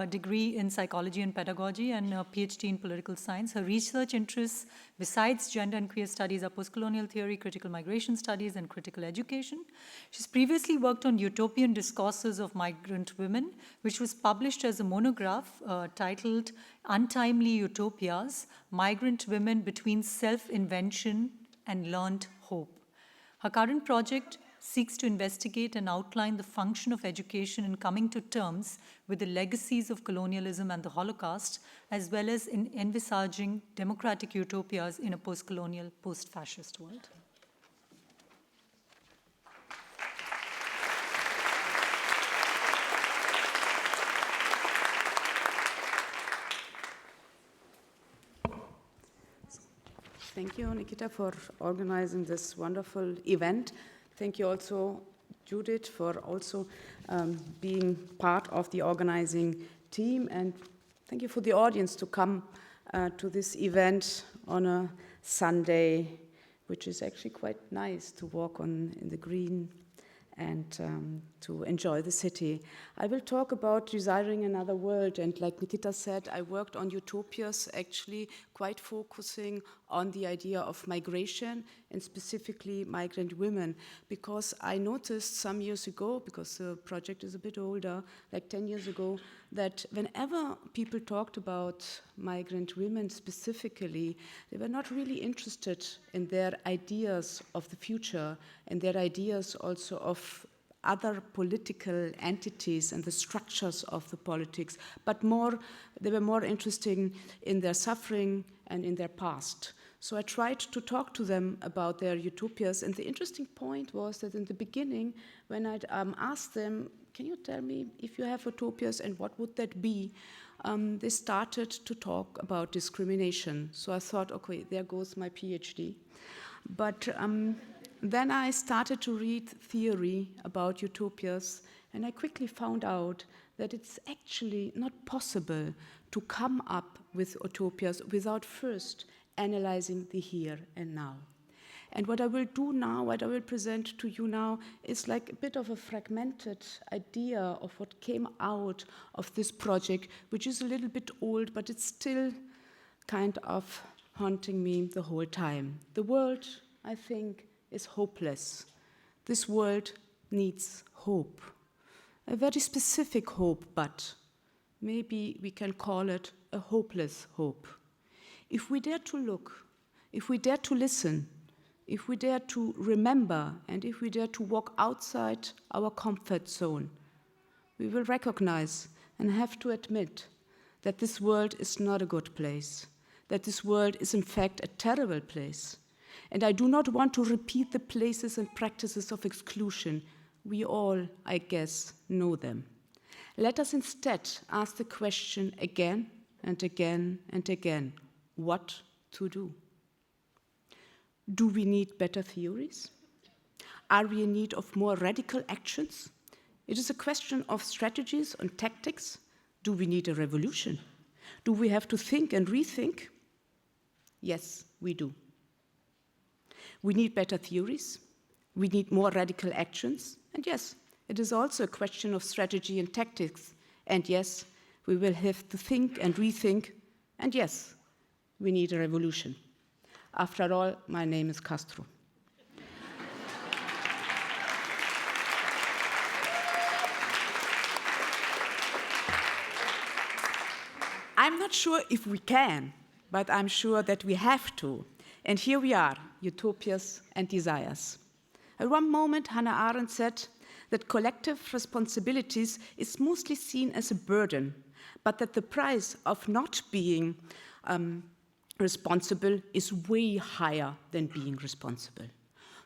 degree in psychology and pedagogy and a PhD in political science. Her research interests, besides gender and queer studies, are post-colonial theory, critical migration studies, and critical education. She's previously worked on utopian discourses of migrant women, which was published as a monograph titled Untimely Utopias, Migrant Women Between Self-Invention and Learned Hope. Her current project seeks to investigate and outline the function of education in coming to terms with the legacies of colonialism and the Holocaust, as well as in envisaging democratic utopias in a post-colonial, post-fascist world. Thank you, Nikita, for organizing this wonderful event. Thank you also, Judith, for also being part of the organizing team. And thank you for the audience to come to this event on a Sunday, which is actually quite nice to walk in the green and to enjoy the city. I will talk about desiring another world, and like Nikita said, I worked on Utopias, actually quite focusing on the idea of migration and specifically migrant women, because I noticed some years ago, because the project is a bit older, like 10 years ago, that whenever people talked about migrant women specifically, they were not really interested in their ideas of the future and their ideas also of other political entities and the structures of the politics, but they were more interested in their suffering and in their past. So I tried to talk to them about their utopias, and the interesting point was that in the beginning, when I asked them, can you tell me if you have utopias and what would that be? They started to talk about discrimination. So I thought, okay, there goes my PhD. But then I started to read theory about utopias, and I quickly found out that it's actually not possible to come up with utopias without first analyzing the here and now. And what I will do now, what I will present to you now, is like a bit of a fragmented idea of what came out of this project, which is a little bit old, but it's still kind of haunting me the whole time. The world, I think, is hopeless. This world needs hope. A very specific hope, but maybe we can call it a hopeless hope. If we dare to look, if we dare to listen, if we dare to remember, and if we dare to walk outside our comfort zone, we will recognize and have to admit that this world is not a good place, that this world is in fact a terrible place. And I do not want to repeat the places and practices of exclusion. We all, I guess, know them. Let us instead ask the question again and again and again, what to do? Do we need better theories? Are we in need of more radical actions? It is a question of strategies and tactics. Do we need a revolution? Do we have to think and rethink? Yes, we do. We need better theories. We need more radical actions. And yes, it is also a question of strategy and tactics. And yes, we will have to think and rethink. And yes, we need a revolution. After all, my name is Castro. I'm not sure if we can, but I'm sure that we have to. And here we are, utopias and desires. At one moment, Hannah Arendt said that collective responsibilities is mostly seen as a burden, but that the price of not being responsible is way higher than being responsible.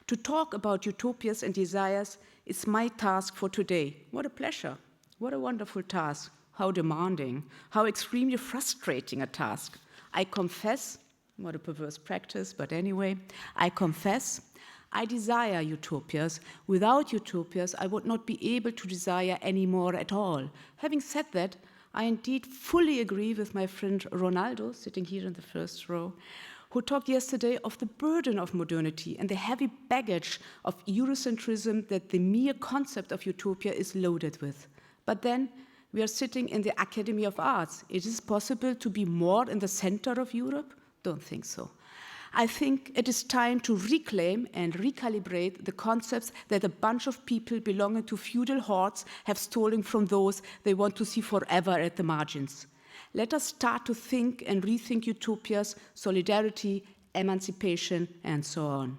To talk about utopias and desires is my task for today. What a pleasure. What a wonderful task. How demanding, how extremely frustrating a task. I confess, what a perverse practice, but anyway, I confess, I desire utopias. Without utopias, I would not be able to desire any more at all. Having said that, I indeed fully agree with my friend Ronaldo, sitting here in the first row, who talked yesterday of the burden of modernity and the heavy baggage of Eurocentrism that the mere concept of utopia is loaded with. But then, we are sitting in the Akademie of Arts. Is it possible to be more in the center of Europe? Don't think so. I think it is time to reclaim and recalibrate the concepts that a bunch of people belonging to feudal hordes have stolen from those they want to see forever at the margins. Let us start to think and rethink utopias, solidarity, emancipation, and so on.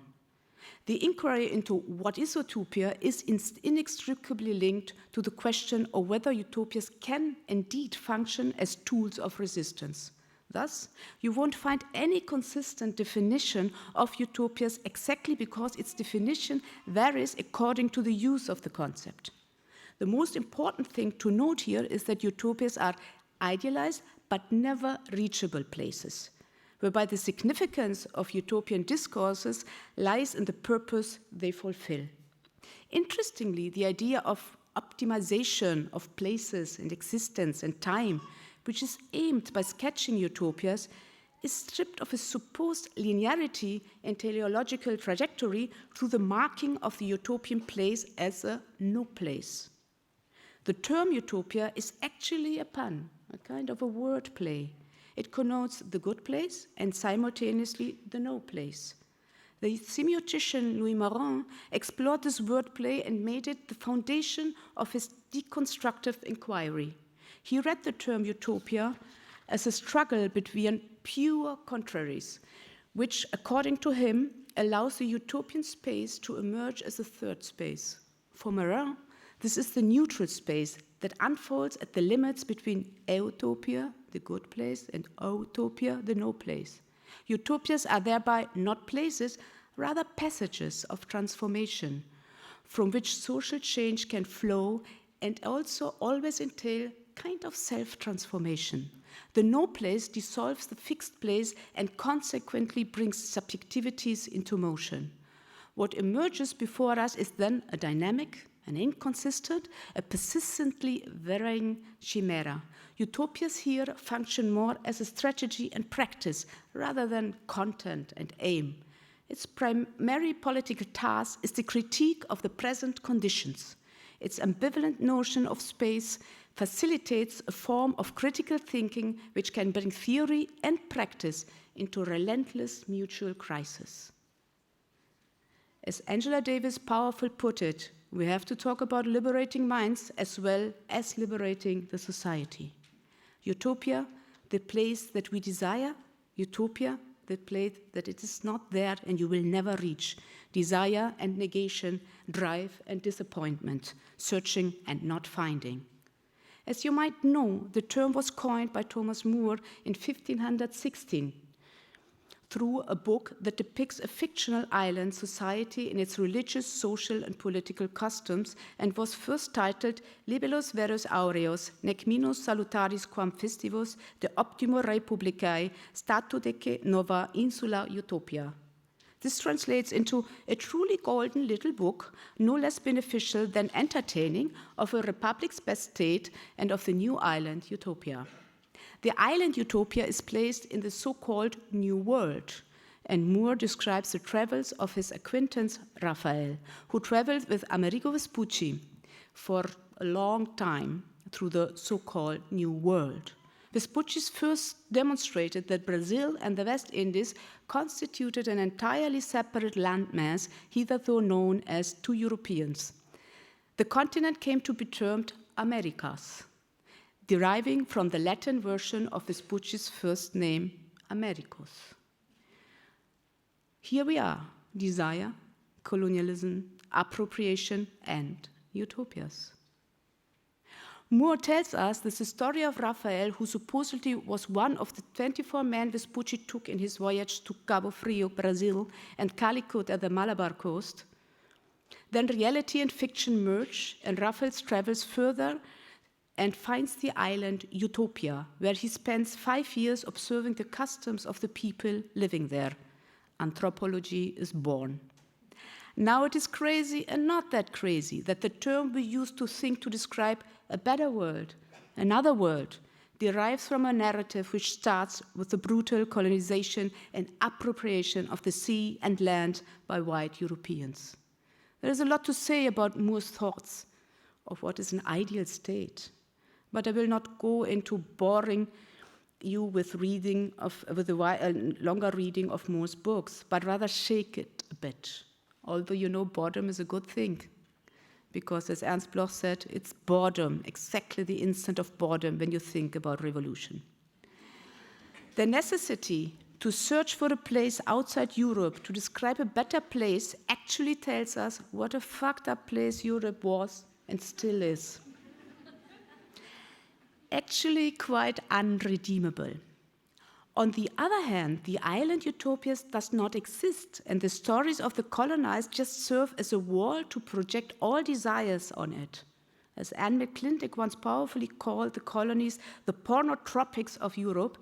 The inquiry into what is utopia is inextricably linked to the question of whether utopias can indeed function as tools of resistance. Thus, you won't find any consistent definition of utopias exactly because its definition varies according to the use of the concept. The most important thing to note here is that utopias are idealized but never reachable places, whereby the significance of utopian discourses lies in the purpose they fulfill. Interestingly, the idea of optimization of places and existence and time, which is aimed by sketching utopias, is stripped of a supposed linearity and teleological trajectory through the marking of the utopian place as a no place. The term utopia is actually a pun, a kind of a word play. It connotes the good place and simultaneously the no place. The semiotician Louis Marin explored this wordplay and made it the foundation of his deconstructive inquiry. He read the term utopia as a struggle between pure contraries, which, according to him, allows the utopian space to emerge as a third space. For Marin, this is the neutral space that unfolds at the limits between eutopia, the good place, and utopia, the no place. Utopias are thereby not places, rather passages of transformation, from which social change can flow and also always entail kind of self-transformation. The no place dissolves the fixed place and consequently brings subjectivities into motion. What emerges before us is then a dynamic, an inconsistent, a persistently varying chimera. Utopias here function more as a strategy and practice rather than content and aim. Its primary political task is the critique of the present conditions. Its ambivalent notion of space facilitates a form of critical thinking which can bring theory and practice into relentless mutual crisis. As Angela Davis powerfully put it, we have to talk about liberating minds as well as liberating the society. Utopia, the place that we desire. Utopia, the place that it is not there and you will never reach. Desire and negation, drive and disappointment, searching and not finding. As you might know, the term was coined by Thomas More in 1516 through a book that depicts a fictional island society in its religious, social, and political customs and was first titled Libellus verus aureus, nec minus salutaris quam festivus de optimo republicae statudece nova insula utopia. This translates into a truly golden little book, no less beneficial than entertaining, of a republic's best state and of the new island utopia. The island utopia is placed in the so-called New World, and Moore describes the travels of his acquaintance Raphael, who traveled with Amerigo Vespucci for a long time through the so-called New World. Vespucci first demonstrated that Brazil and the West Indies constituted an entirely separate landmass, hitherto known as two Europeans. The continent came to be termed Americas, deriving from the Latin version of Vespucci's first name, Americus. Here we are, desire, colonialism, appropriation, and utopias. Moore tells us this is the story of Raphael, who supposedly was one of the 24 men Vespucci took in his voyage to Cabo Frio, Brazil, and Calicut at the Malabar coast. Then reality and fiction merge, and Raphael travels further and finds the island Utopia, where he spends 5 years observing the customs of the people living there. Anthropology is born. Now it is crazy and not that crazy that the term we use to think to describe a better world, another world, derives from a narrative which starts with the brutal colonization and appropriation of the sea and land by white Europeans. There is a lot to say about Moore's thoughts of what is an ideal state, but I will not go into boring you with a longer reading of Moore's books, but rather shake it a bit. Although you know boredom is a good thing, because as Ernst Bloch said, it's boredom, exactly the instant of boredom when you think about revolution. The necessity to search for a place outside Europe to describe a better place actually tells us what a fucked up place Europe was and still is. Actually quite unredeemable. On the other hand, the island Utopias does not exist, and the stories of the colonized just serve as a wall to project all desires on it. As Anne McClintock once powerfully called the colonies the pornotropics of Europe,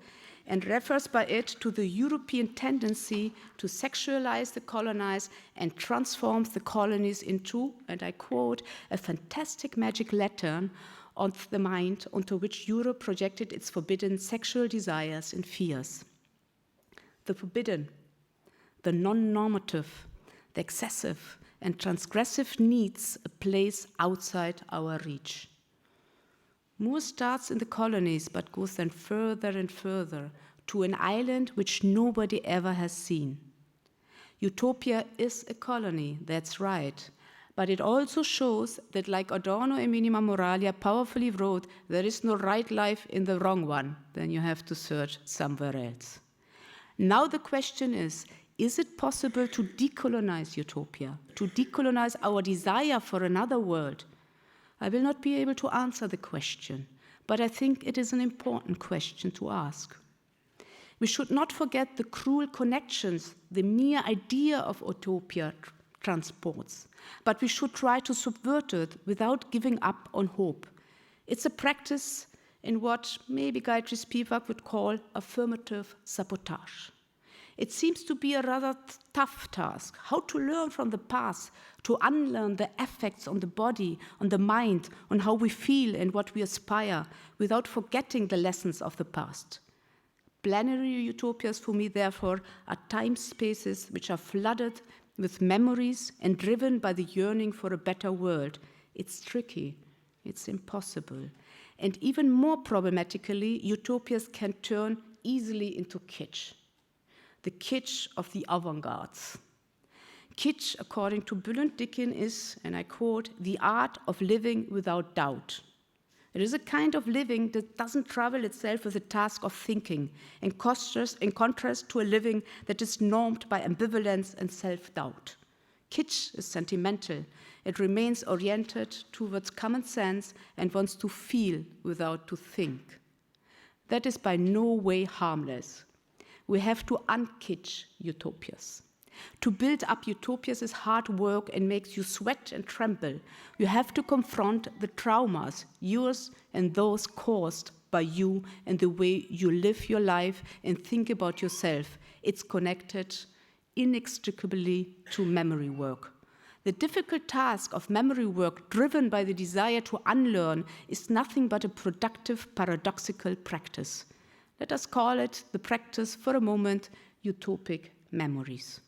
and refers by it to the European tendency to sexualize the colonized and transforms the colonies into, and I quote, a fantastic magic lantern on the mind onto which Europe projected its forbidden sexual desires and fears. The forbidden, the non-normative, the excessive and transgressive needs a place outside our reach. Moore starts in the colonies but goes then further and further to an island which nobody ever has seen. Utopia is a colony, that's right. But it also shows that, like Adorno and Minima Moralia powerfully wrote, there is no right life in the wrong one, then you have to search somewhere else. Now the question is it possible to decolonize Utopia, to decolonize our desire for another world? I will not be able to answer the question, but I think it is an important question to ask. We should not forget the cruel connections the mere idea of utopia transports, but we should try to subvert it without giving up on hope. It's a practice in what maybe Gayatri Spivak would call affirmative sabotage. It seems to be a rather tough task, how to learn from the past, to unlearn the effects on the body, on the mind, on how we feel and what we aspire, without forgetting the lessons of the past. Planetary utopias for me, therefore, are time spaces which are flooded with memories and driven by the yearning for a better world. It's tricky, it's impossible. And even more problematically, utopias can turn easily into kitsch. The kitsch of the avant-gardes. Kitsch, according to Bülent Dikin, is, and I quote, the art of living without doubt. It is a kind of living that doesn't trouble itself with the task of thinking, in contrast to a living that is normed by ambivalence and self-doubt. Kitsch is sentimental. It remains oriented towards common sense and wants to feel without to think. That is by no way harmless. We have to unkitsch utopias. To build up utopias is hard work and makes you sweat and tremble. You have to confront the traumas, yours and those caused by you and the way you live your life and think about yourself. It's connected inextricably to memory work. The difficult task of memory work driven by the desire to unlearn is nothing but a productive, paradoxical practice. Let us call it the practice, for a moment, utopic memories.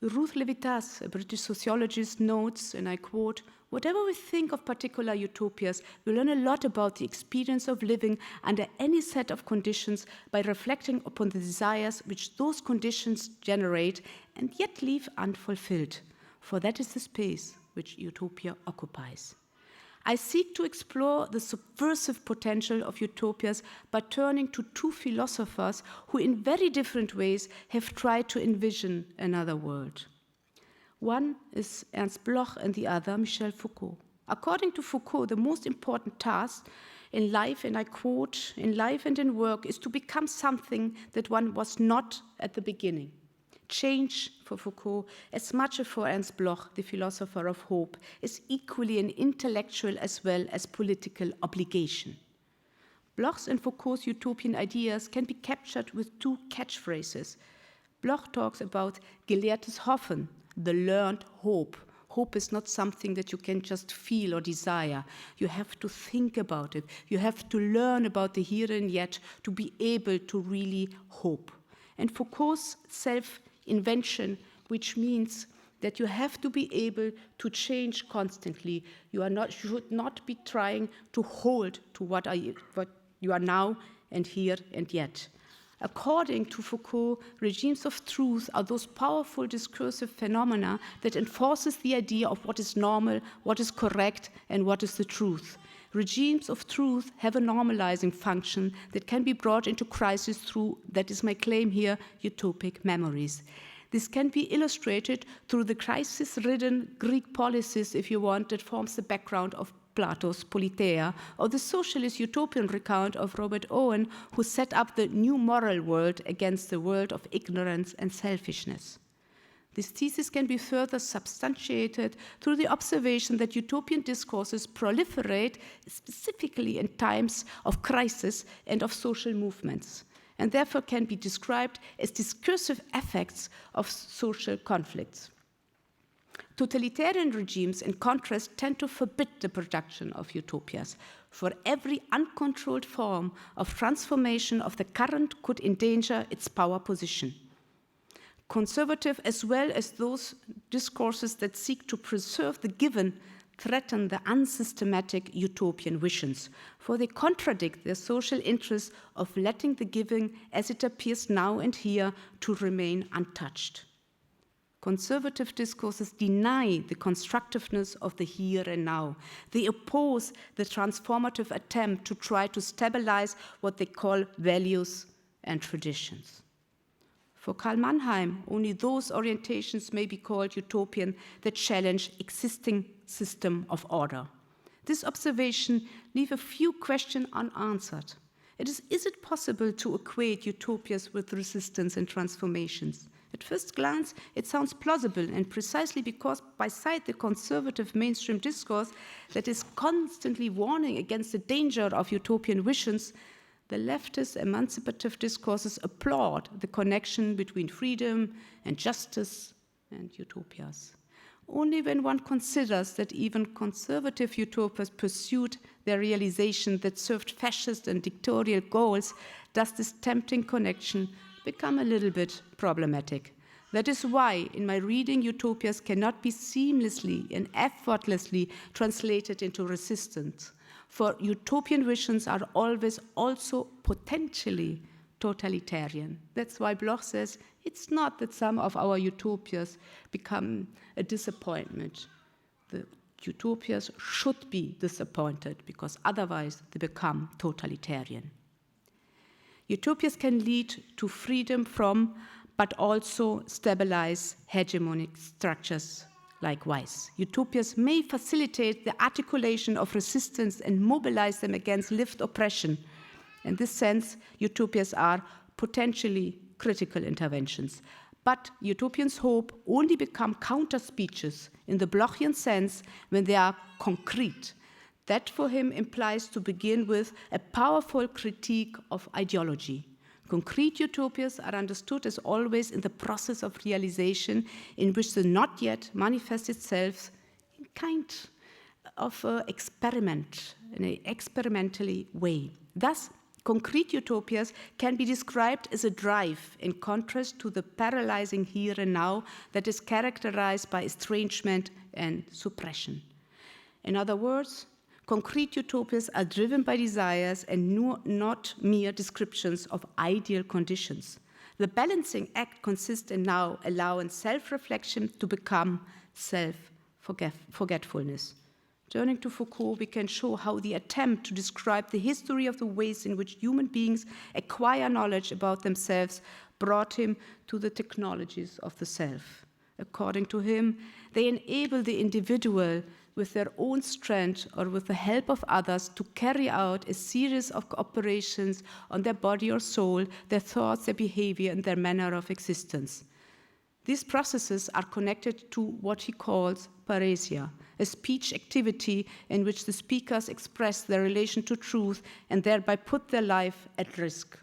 Ruth Levitas, a British sociologist, notes, and I quote, "Whatever we think of particular utopias, we learn a lot about the experience of living under any set of conditions by reflecting upon the desires which those conditions generate and yet leave unfulfilled, for that is the space which utopia occupies." I seek to explore the subversive potential of utopias by turning to two philosophers who in very different ways have tried to envision another world. One is Ernst Bloch and the other Michel Foucault. According to Foucault, the most important task in life, and I quote, "in life and in work, is to become something that one was not at the beginning." Change, for Foucault, as much as for Ernst Bloch, the philosopher of hope, is equally an intellectual as well as political obligation. Bloch's and Foucault's utopian ideas can be captured with two catchphrases. Bloch talks about gelehrtes Hoffen, the learned hope. Hope is not something that you can just feel or desire. You have to think about it. You have to learn about the here and yet to be able to really hope. And Foucault's self-invention, which means that you have to be able to change constantly. You should not be trying to hold to what you are now and here and yet. According to Foucault, regimes of truth are those powerful discursive phenomena that enforces the idea of what is normal, what is correct, and what is the truth. Regimes of truth have a normalizing function that can be brought into crisis through, that is my claim here, utopic memories. This can be illustrated through the crisis-ridden Greek policies, if you want, that forms the background of Plato's Politeia, or the socialist utopian recount of Robert Owen, who set up the new moral world against the world of ignorance and selfishness. This thesis can be further substantiated through the observation that utopian discourses proliferate specifically in times of crisis and of social movements, and therefore can be described as discursive effects of social conflicts. Totalitarian regimes, in contrast, tend to forbid the production of utopias, for every uncontrolled form of transformation of the current could endanger its power position. Conservative, as well as those discourses that seek to preserve the given, threaten the unsystematic utopian visions, for they contradict their social interest of letting the giving as it appears now and here to remain untouched. Conservative discourses deny the constructiveness of the here and now. They oppose the transformative attempt to try to stabilize what they call values and traditions. For Karl Mannheim, only those orientations may be called utopian that challenge existing system of order. This observation leaves a few questions unanswered. Is it possible to equate utopias with resistance and transformations? At first glance, it sounds plausible, and precisely because beside the conservative mainstream discourse that is constantly warning against the danger of utopian visions, the leftist emancipative discourses applaud the connection between freedom and justice and utopias. Only when one considers that even conservative utopias pursued their realization that served fascist and dictatorial goals does this tempting connection become a little bit problematic. That is why, in my reading, utopias cannot be seamlessly and effortlessly translated into resistance, for utopian visions are always also potentially totalitarian. That's why Bloch says it's not that some of our utopias become a disappointment. The utopias should be disappointed because otherwise they become totalitarian. Utopias can lead to freedom from, but also stabilize hegemonic structures likewise. Utopias may facilitate the articulation of resistance and mobilize them against lived oppression. In this sense, utopias are potentially critical interventions. But utopians' hope only become counter-speeches in the Blochian sense when they are concrete. That for him implies, to begin with, a powerful critique of ideology. Concrete utopias are understood as always in the process of realization in which the not yet manifests itself in kind of experiment, in an experimentally way. Thus, concrete utopias can be described as a drive in contrast to the paralyzing here and now that is characterized by estrangement and suppression. In other words, concrete utopias are driven by desires and not mere descriptions of ideal conditions. The balancing act consists in now allowing self-reflection to become self-forgetfulness. Turning to Foucault, we can show how the attempt to describe the history of the ways in which human beings acquire knowledge about themselves brought him to the technologies of the self. According to him, they enable the individual with their own strength or with the help of others to carry out a series of operations on their body or soul, their thoughts, their behavior, and their manner of existence. These processes are connected to what he calls paresia, a speech activity in which the speakers express their relation to truth and thereby put their life at risk.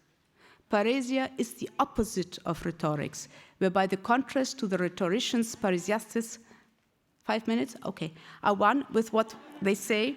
Paresia is the opposite of rhetorics, whereby the contrast to the rhetoricians' paresiastes, 5 minutes? Okay, are one with what they say.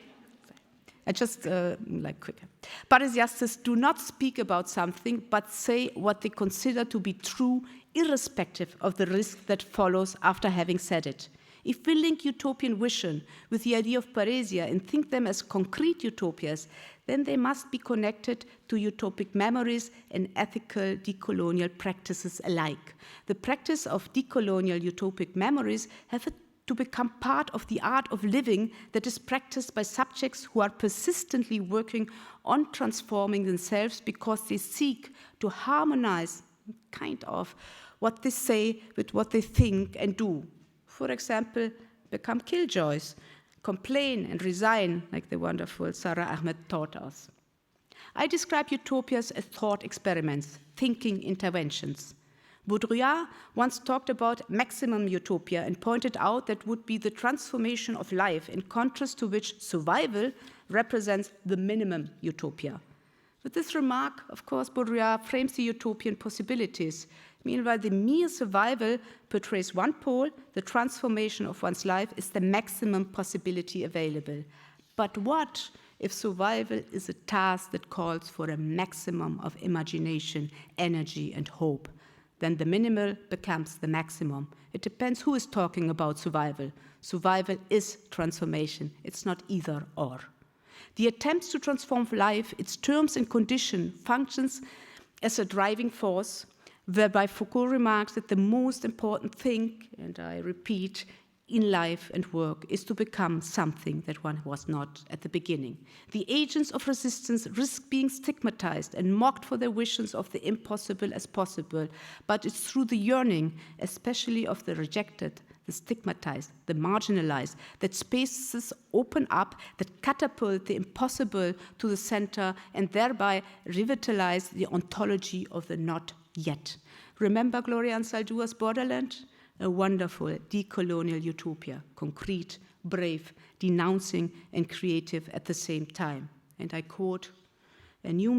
I just like quicker. Paresiastes do not speak about something, but say what they consider to be true, irrespective of the risk that follows after having said it. If we link utopian vision with the idea of paresia and think them as concrete utopias, then they must be connected to utopic memories and ethical decolonial practices alike. The practice of decolonial utopic memories have to become part of the art of living that is practiced by subjects who are persistently working on transforming themselves because they seek to harmonize kind of what they say with what they think and do. For example, become killjoys, complain and resign, like the wonderful Sarah Ahmed taught us. I describe utopias as thought experiments, thinking interventions. Baudrillard once talked about maximum utopia and pointed out that would be the transformation of life, in contrast to which survival represents the minimum utopia. With this remark, of course, Baudrillard frames the utopian possibilities. Meanwhile, the mere survival portrays one pole, the transformation of one's life is the maximum possibility available. But what if survival is a task that calls for a maximum of imagination, energy, and hope? Then the minimal becomes the maximum. It depends who is talking about survival. Survival is transformation. It's not either or. The attempts to transform life, its terms and condition, functions as a driving force, whereby Foucault remarks that the most important thing, and I repeat, in life and work is to become something that one was not at the beginning. The agents of resistance risk being stigmatized and mocked for their visions of the impossible as possible, but it's through the yearning, especially of the rejected, the stigmatized, the marginalized, that spaces open up that catapult the impossible to the center and thereby revitalize the ontology of the not yet. Remember Gloria Anzaldúa's Borderland? A wonderful decolonial utopia, concrete, brave, denouncing, and creative at the same time. And I quote, a new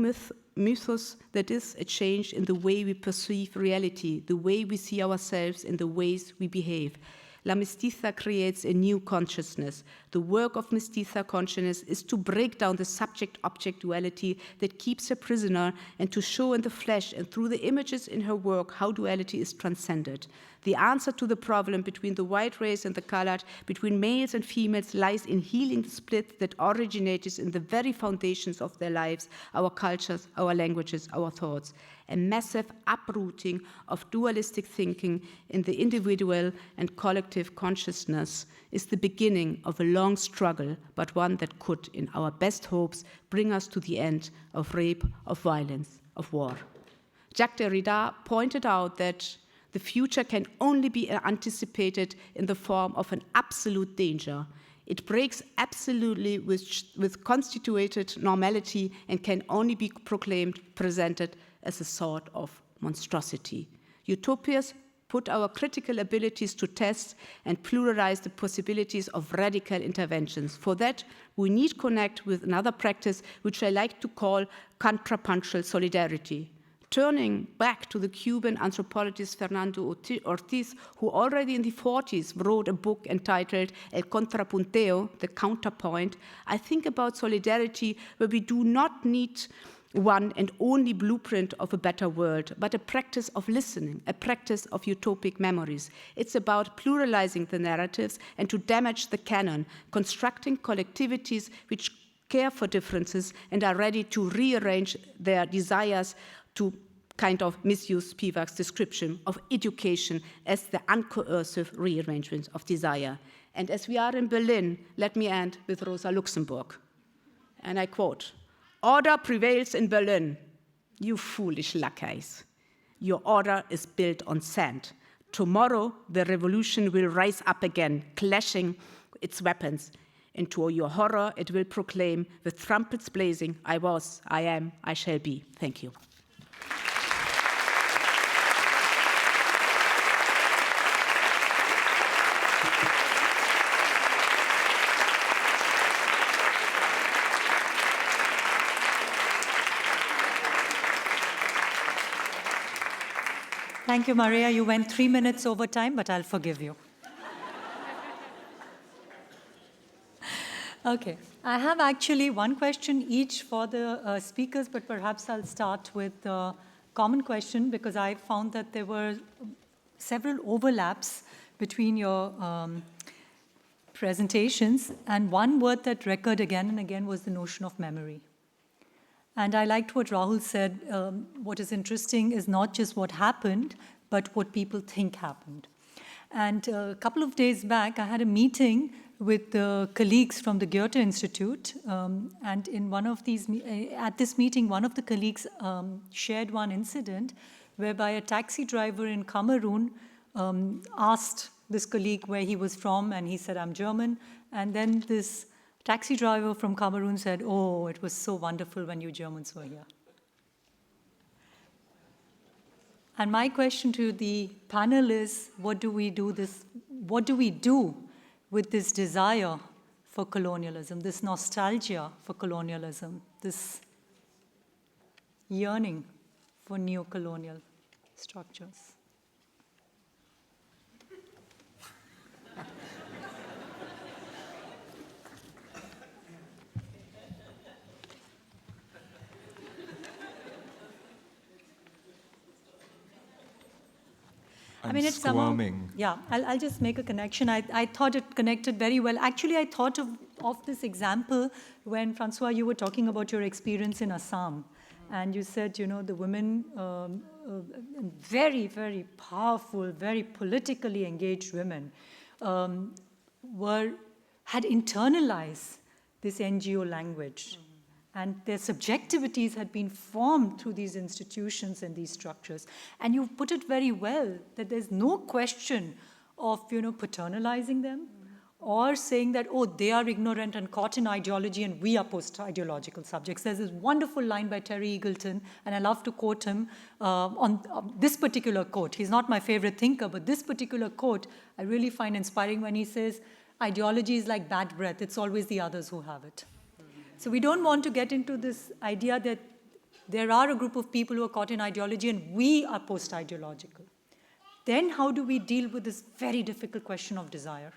mythos that is a change in the way we perceive reality, the way we see ourselves, and the ways we behave. La Mestiza creates a new consciousness. The work of Mestiza consciousness is to break down the subject-object duality that keeps her prisoner and to show in the flesh and through the images in her work how duality is transcended. The answer to the problem between the white race and the colored, between males and females, lies in healing the split that originates in the very foundations of their lives, our cultures, our languages, our thoughts. A massive uprooting of dualistic thinking in the individual and collective consciousness is the beginning of a long struggle, but one that could, in our best hopes, bring us to the end of rape, of violence, of war. Jacques Derrida pointed out that the future can only be anticipated in the form of an absolute danger. It breaks absolutely with constituted normality and can only be proclaimed, presented as a sort of monstrosity. Utopias put our critical abilities to test and pluralize the possibilities of radical interventions. For that, we need to connect with another practice which I like to call contrapuntual solidarity. Turning back to the Cuban anthropologist Fernando Ortiz, who already in the 40s wrote a book entitled El Contrapunteo, the counterpoint, I think about solidarity where we do not need one and only blueprint of a better world, but a practice of listening, a practice of utopic memories. It's about pluralizing the narratives and to damage the canon, constructing collectivities which care for differences and are ready to rearrange their desires to kind of misuse Spivak's description of education as the uncoercive rearrangement of desire. And as we are in Berlin, let me end with Rosa Luxemburg. And I quote, "Order prevails in Berlin, you foolish lackeys. Your order is built on sand. Tomorrow, the revolution will rise up again, clashing its weapons. and to your horror, it will proclaim, with trumpets blazing, I was, I am, I shall be. Thank you. Thank you, Maria. You went 3 minutes over time, but I'll forgive you. Okay. I have actually one question each for the speakers, but perhaps I'll start with a common question because I found that there were several overlaps between your presentations, and one word that recurred again and again was the notion of memory. And I liked what Rahul said. What is interesting is not just what happened, but what people think happened. And a couple of days back, I had a meeting with the colleagues from the Goethe Institute. And in one of these, at this meeting, one of the colleagues shared one incident whereby a taxi driver in Cameroon asked this colleague where he was from, and he said, I'm German. And then this taxi driver from Cameroon said, oh, it was so wonderful when you Germans were here. And my question to the panel is, what do we do with this desire for colonialism, this nostalgia for colonialism, this yearning for neo-colonial structures? I'm I mean, it's squirming. Yeah, I'll just make a connection. I thought it connected very well. Actually, I thought of this example when, Francois, you were talking about your experience in Assam. And you said, the women, very, very powerful, very politically engaged women, had internalized this NGO language. And their subjectivities had been formed through these institutions and these structures. And you put it very well, that there's no question of, paternalizing them or saying that, oh, they are ignorant and caught in ideology and we are post-ideological subjects. There's this wonderful line by Terry Eagleton, and I love to quote him on this particular quote. He's not my favorite thinker, but this particular quote I really find inspiring when he says, ideology is like bad breath. It's always the others who have it. So we don't want to get into this idea that there are a group of people who are caught in ideology and we are post-ideological. Then how do we deal with this very difficult question of desire?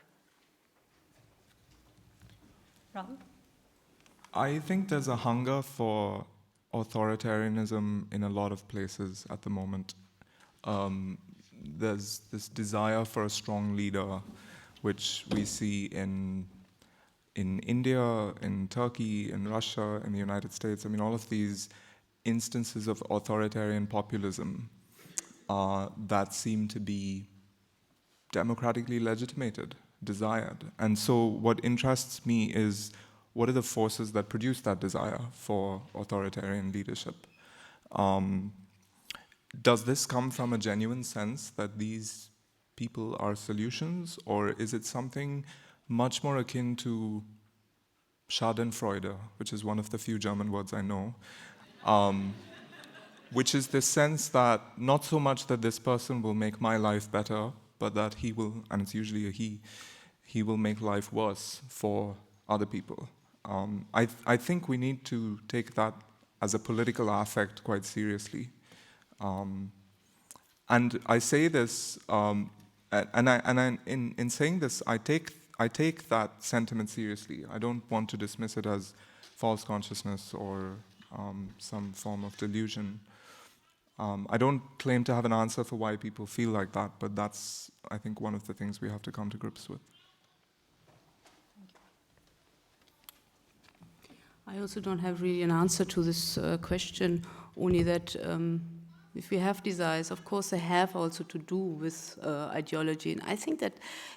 Rahul? I think there's a hunger for authoritarianism in a lot of places at the moment. There's this desire for a strong leader, which we see in India, in Turkey, in Russia, in the United States. I mean, all of these instances of authoritarian populism that seem to be democratically legitimated, desired. And so what interests me is, what are the forces that produce that desire for authoritarian leadership? Does this come from a genuine sense that these people are solutions, or is it something much more akin to Schadenfreude, which is one of the few German words I know, which is this sense that not so much that this person will make my life better, but that he will, and it's usually a he will make life worse for other people. I think we need to take that as a political affect quite seriously. And I say this, in saying this, I take that sentiment seriously. I don't want to dismiss it as false consciousness or some form of delusion. I don't claim to have an answer for why people feel like that, but that's, I think, one of the things we have to come to grips with. I also don't have really an answer to this question, only that if we have desires, of course they have also to do with ideology. And I think that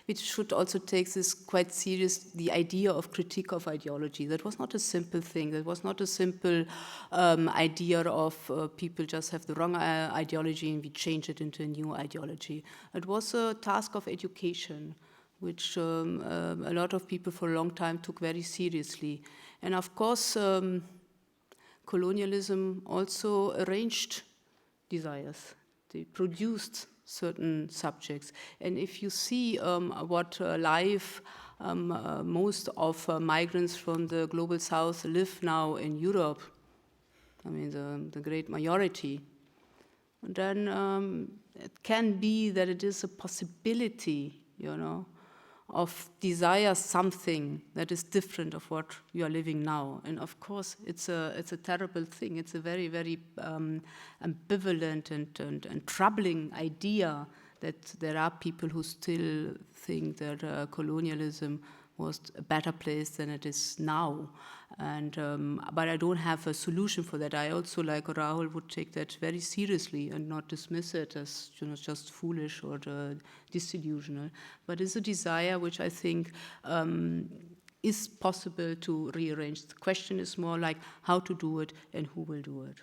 we should also take this quite serious, the idea of critique of ideology. That was not a simple thing. That was not a simple idea of people just have the wrong ideology and we change it into a new ideology. It was a task of education. which a lot of people for a long time took very seriously. And of course, colonialism also arranged desires. They produced certain subjects. And if you see what life most of migrants from the global south live now in Europe, I mean the great majority, then it can be that it is a possibility, you know, of desire something that is different of what you are living now. And of course, it's a terrible thing. It's a very, very ambivalent and troubling idea that there are people who still think that colonialism was a better place than it is now. And but I don't have a solution for that. I also, like Rahul, would take that very seriously and not dismiss it as, you know, just foolish or disillusional. But it's a desire which I think is possible to rearrange. The question is more like how to do it and who will do it.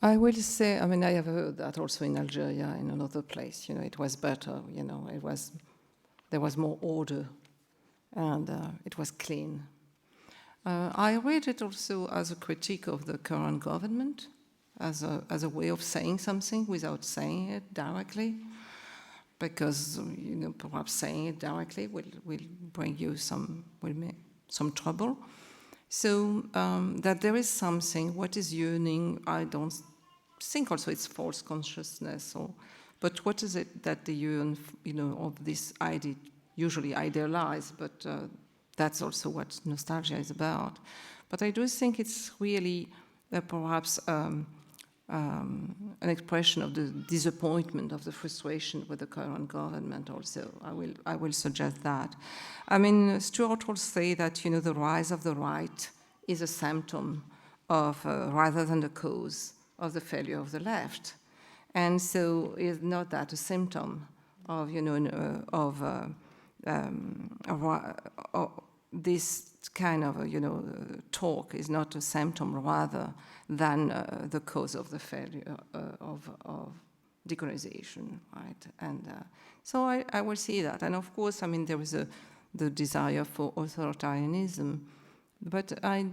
I will say, I mean, I have heard that also in Algeria, in another place, you know, it was better, you know, there was more order and it was clean. I read it also as a critique of the current government, as a way of saying something without saying it directly, because, you know, perhaps saying it directly will bring you will make some trouble. So that there is something, what is yearning, I don't think also it's false consciousness, but what is it that the yearn, you know, of this idea, usually idealized, but that's also what nostalgia is about. But I do think it's really perhaps an expression of the disappointment, of the frustration with the current government also. I will suggest that. I mean, Stuart will say that, you know, the rise of the right is a symptom of, rather than the cause of the failure of the left. And so is not that a symptom of, you know, this kind of, you know, talk is not a symptom rather than the cause of the failure of decolonization, right? And so I will see that. And of course, I mean, there is the desire for authoritarianism, but I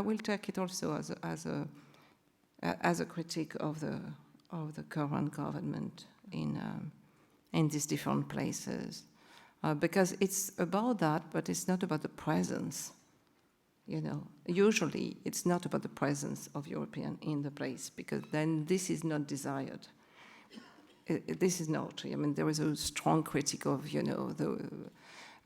will take it also as a critique of the current government in these different places, because it's about that, but it's not about the presence. You know, usually it's not about the presence of European in the place, because then this is not desired. This is not. I mean, there is a strong critique of, you know, the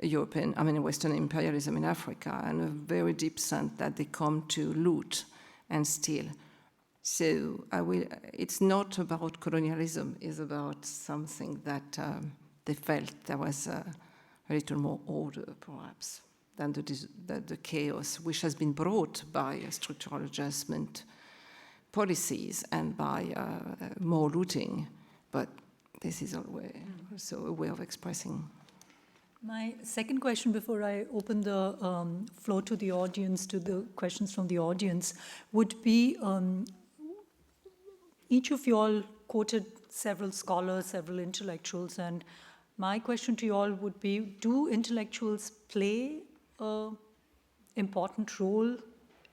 European, I mean, Western imperialism in Africa, and a very deep sense that they come to loot and steal. So it's not about colonialism, it's about something that they felt there was a little more order, perhaps, than the chaos which has been brought by structural adjustment policies and by more looting. But this is also a way of expressing. My second question, before I open the floor to the audience, to the questions from the audience, would be, each of you all quoted several scholars, several intellectuals, and my question to you all would be, do intellectuals play an important role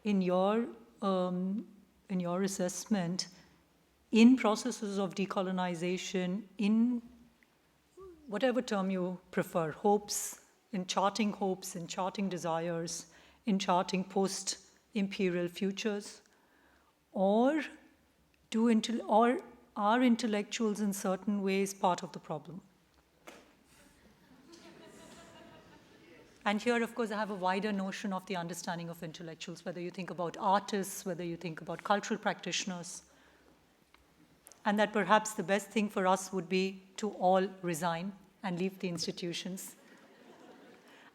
in your assessment in processes of decolonization, in whatever term you prefer, hopes, in charting desires, in charting post-imperial futures, or are intellectuals in certain ways part of the problem? And here, of course, I have a wider notion of the understanding of intellectuals, whether you think about artists, whether you think about cultural practitioners, and that perhaps the best thing for us would be to all resign and leave the institutions.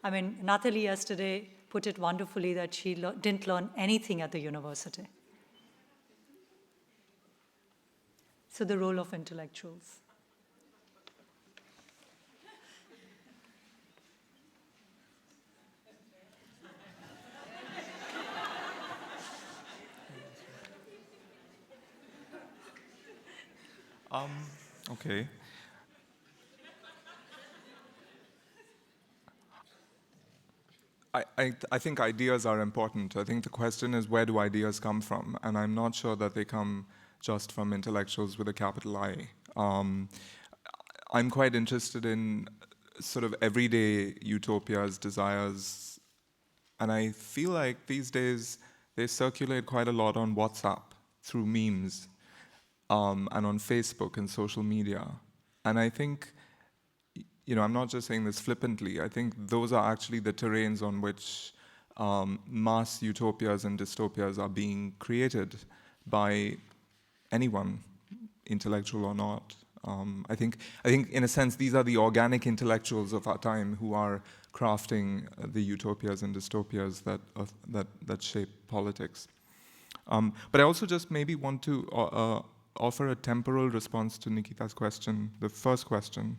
I mean, Nathalie yesterday put it wonderfully that she didn't learn anything at the university. So the role of intellectuals. Okay. I think ideas are important. I think the question is, where do ideas come from? And I'm not sure that they come just from intellectuals with a capital I. I'm quite interested in sort of everyday utopias, desires, and I feel like these days they circulate quite a lot on WhatsApp through memes and on Facebook and social media. And I think, I'm not just saying this flippantly, I think those are actually the terrains on which mass utopias and dystopias are being created by anyone, intellectual or not. I think in a sense these are the organic intellectuals of our time who are crafting the utopias and dystopias that shape politics. But I also just maybe want to offer a temporal response to Nikita's question, the first question,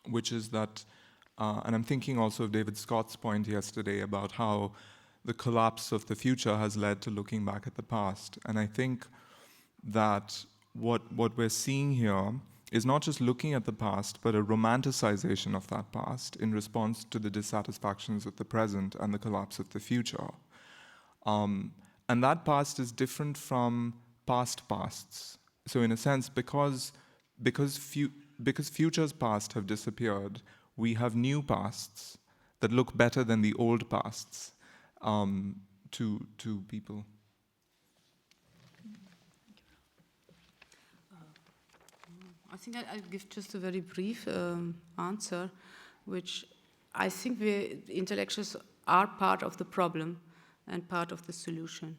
which is that, and I'm thinking also of David Scott's point yesterday about how the collapse of the future has led to looking back at the past. And I think that what we're seeing here is not just looking at the past, but a romanticization of that past in response to the dissatisfactions of the present and the collapse of the future. And that past is different from past pasts. So in a sense, because futures past have disappeared, we have new pasts that look better than the old pasts to people. I think I'll give just a very brief answer, which I think we intellectuals are part of the problem and part of the solution.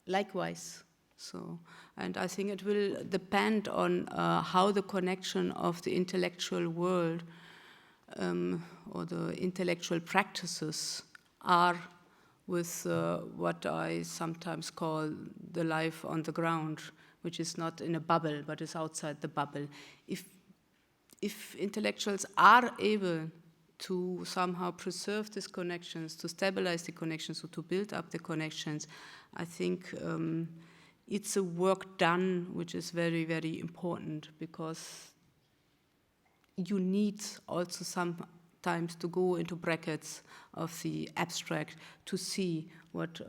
Likewise. So, and I think it will depend on how the connection of the intellectual world or the intellectual practices are with what I sometimes call the life on the ground, which is not in a bubble, but is outside the bubble. If intellectuals are able to somehow preserve these connections, to stabilize the connections, or to build up the connections, I think it's a work done which is very, very important, because you need also sometimes to go into brackets of the abstract to see what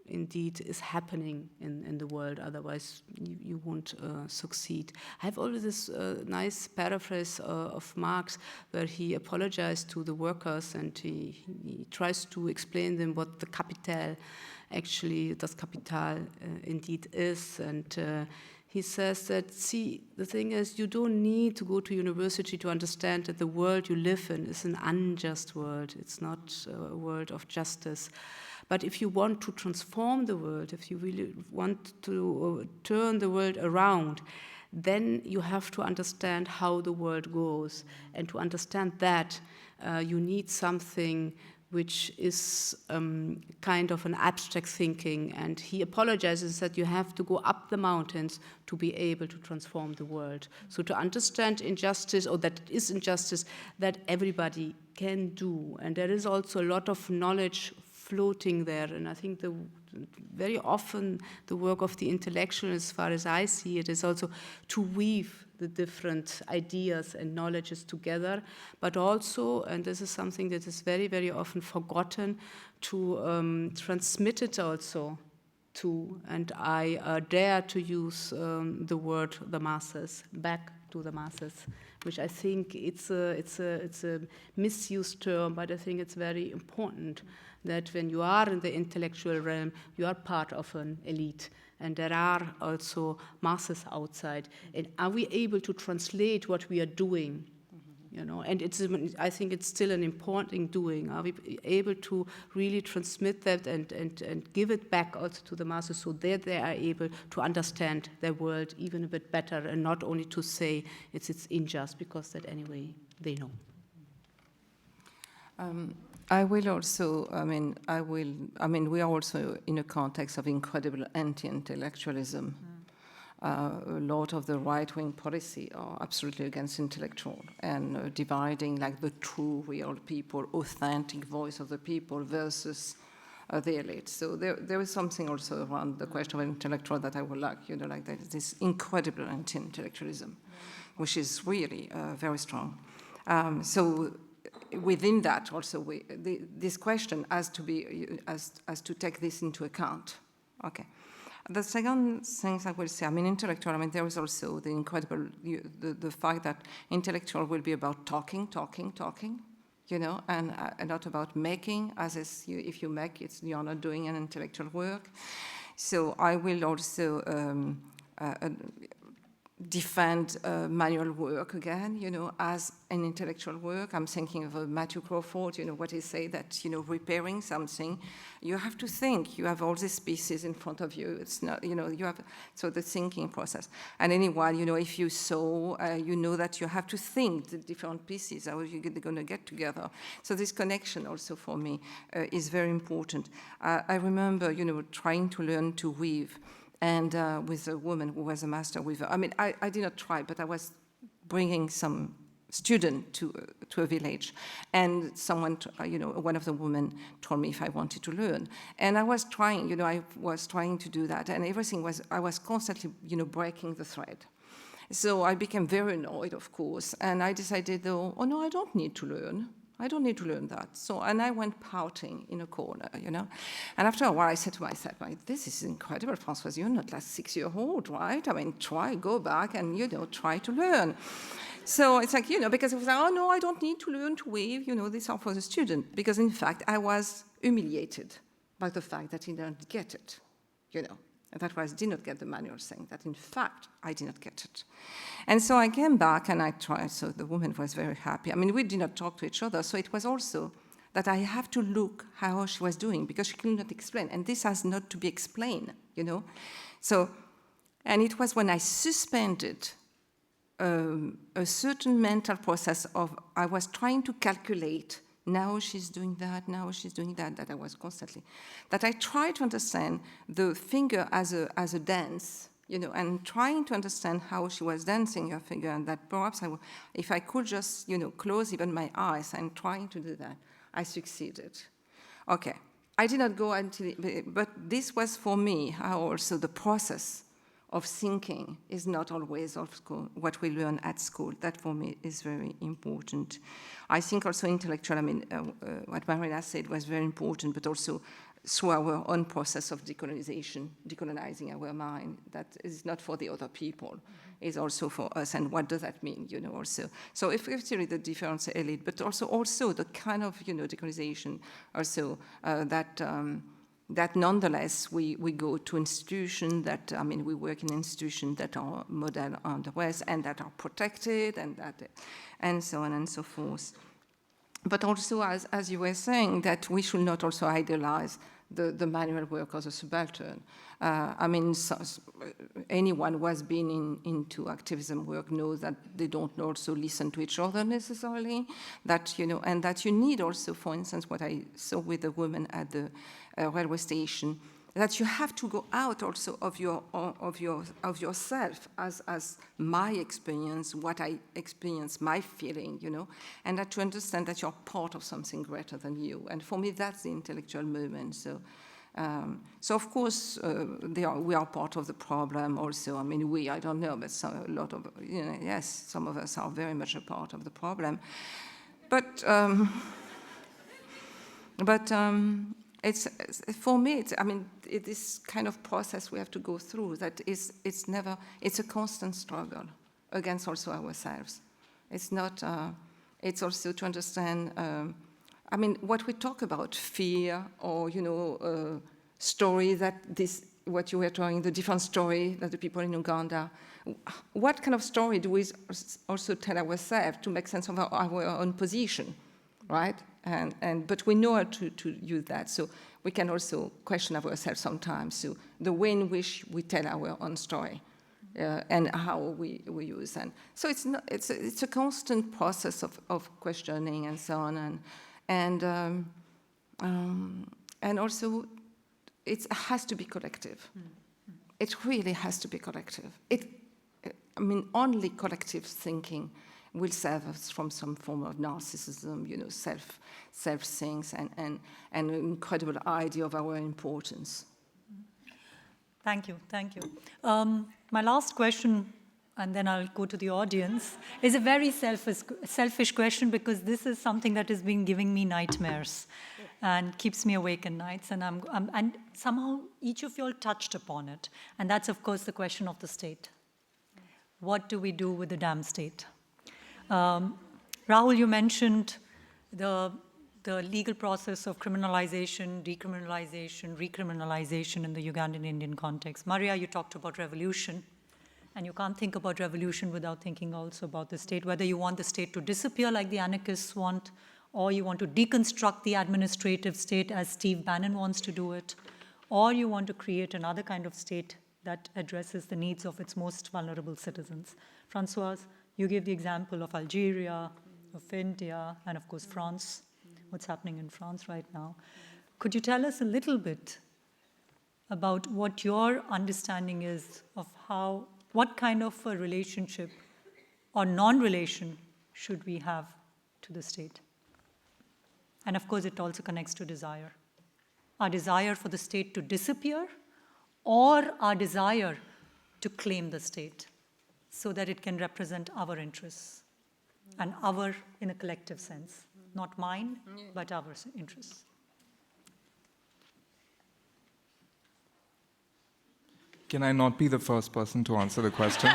indeed is happening in the world. Otherwise you won't succeed. I have always this nice paraphrase of Marx where he apologized to the workers, and he tries to explain them what the Kapital actually, das Kapital indeed is. And he says that, see, the thing is, you don't need to go to university to understand that the world you live in is an unjust world. It's not a world of justice. But if you want to transform the world, if you really want to turn the world around, then you have to understand how the world goes. And to understand that, you need something which is kind of an abstract thinking. And he apologizes that you have to go up the mountains to be able to transform the world. So to understand injustice, or that it is injustice, that everybody can do. And there is also a lot of knowledge floating there. And I think very often the work of the intellectual, as far as I see it, is also to weave the different ideas and knowledges together, but also, and this is something that is very, very often forgotten, to transmit it also to, and I dare to use the word the masses, back to the masses, which I think it's a misused term, but I think it's very important that when you are in the intellectual realm, you are part of an elite. And there are also masses outside. And are we able to translate what we are doing? You know, and I think it's still an important doing. Are we able to really transmit that and give it back also to the masses, so that they are able to understand their world even a bit better, and not only to say it's unjust, because that anyway they know. I will also, we are also in a context of incredible anti-intellectualism. A lot of the right-wing policy are absolutely against intellectual, and dividing like the true, real people, authentic voice of the people versus the elite. So there is something also around the question of intellectual that I would like, like that, this incredible anti-intellectualism, which is really very strong. So within that also, this question has to be, has to take this into account. Okay. The second thing I will say, intellectual, there is also the incredible, the fact that intellectual will be about talking, and not about making, as is, if you make, you're not doing an intellectual work. So I will also defend manual work again, as an intellectual work. I'm thinking of Matthew Crawford, what he say that, repairing something, you have to think, you have all these pieces in front of you. It's not, you have, so the thinking process. And anyway, if you sew, you know that you have to think the different pieces, how you're going to get together. So this connection also for me is very important. I remember, trying to learn to weave, and with a woman who was a master weaver. I did not try, but I was bringing some student to a village, and someone, one of the women told me if I wanted to learn, and I was trying, I was trying to do that, and everything was, I was constantly, breaking the thread. So I became very annoyed, of course, and I decided, oh no, I don't need to learn. I don't need to learn that. So, and I went pouting in a corner, And after a while, I said to myself, this is incredible, Françoise, you're not like 6-year-old, right? Try, go back and, try to learn. So it's like, because it was like, oh no, I don't need to learn to weave, these are for the student. Because in fact, I was humiliated by the fact that he didn't get it, And that was, did not get the manual saying that, in fact, I did not get it. And so I came back and I tried, so the woman was very happy. We did not talk to each other, so it was also that I have to look how she was doing, because she could not explain, and this has not to be explained, So, and it was when I suspended a certain mental process of, I was trying to calculate, now she's doing that, now she's doing that, that I was constantly, that I tried to understand the finger as a dance, and trying to understand how she was dancing her finger, and that perhaps if I could just, close even my eyes and trying to do that, I succeeded. Okay, I did not go until, but this was for me how also the process of thinking is not always of school, what we learn at school. That for me is very important. I think also intellectual, what Marina said was very important, but also through our own process of decolonizing our mind, that is not for the other people, is also for us, and what does that mean, also. So if really the difference elite, but also the kind of, decolonization, also that nonetheless we go to institutions that, we work in institutions that are model on the West and that are protected and so on and so forth. But also, as you were saying, that we should not also idolize the manual work or the subaltern. Anyone who has been into activism work knows that they don't also listen to each other necessarily, that, and that you need also, for instance, what I saw with the woman at the railway station, that you have to go out also of yourself as my experience, what I experience, my feeling, and that to understand that you're part of something greater than you. And for me, that's the intellectual movement. So of course, we are part of the problem also. I don't know, but a lot of, yes, some of us are very much a part of the problem. But it's for me. This kind of process we have to go through. It's a constant struggle against also ourselves. It's not. It's also to understand. What we talk about, fear, or story that what you were telling, the different story that the people in Uganda. What kind of story do we also tell ourselves to make sense of our own position, right? But we know how to use that, so we can also question ourselves sometimes. So the way in which we tell our own story and how we use them. So it's a constant process of questioning and so on, and also it has to be collective. It really has to be collective. Only collective thinking will save us from some form of narcissism, you know, self-things, and an incredible idea of our importance. Thank you, thank you. My last question, and then I'll go to the audience, is a very selfish question, because this is something that has been giving me nightmares and keeps me awake at nights, and and somehow each of you all touched upon it, and that's of course the question of the state. What do we do with the damn state? Rahul, you mentioned the legal process of criminalization, decriminalization, recriminalization in the Ugandan Indian context. Maria, you talked about revolution, and you can't think about revolution without thinking also about the state, whether you want the state to disappear like the anarchists want, or you want to deconstruct the administrative state as Steve Bannon wants to do it, or you want to create another kind of state that addresses the needs of its most vulnerable citizens. Françoise, you gave the example of Algeria, of India, and of course France, what's happening in France right now. Could you tell us a little bit about what your understanding is of what kind of a relationship or non-relation should we have to the state? And of course, it also connects to desire. Our desire for the state to disappear, or our desire to claim the state so that it can represent our interests, and our in a collective sense, not mine, but our interests. Can I not be the first person to answer the question?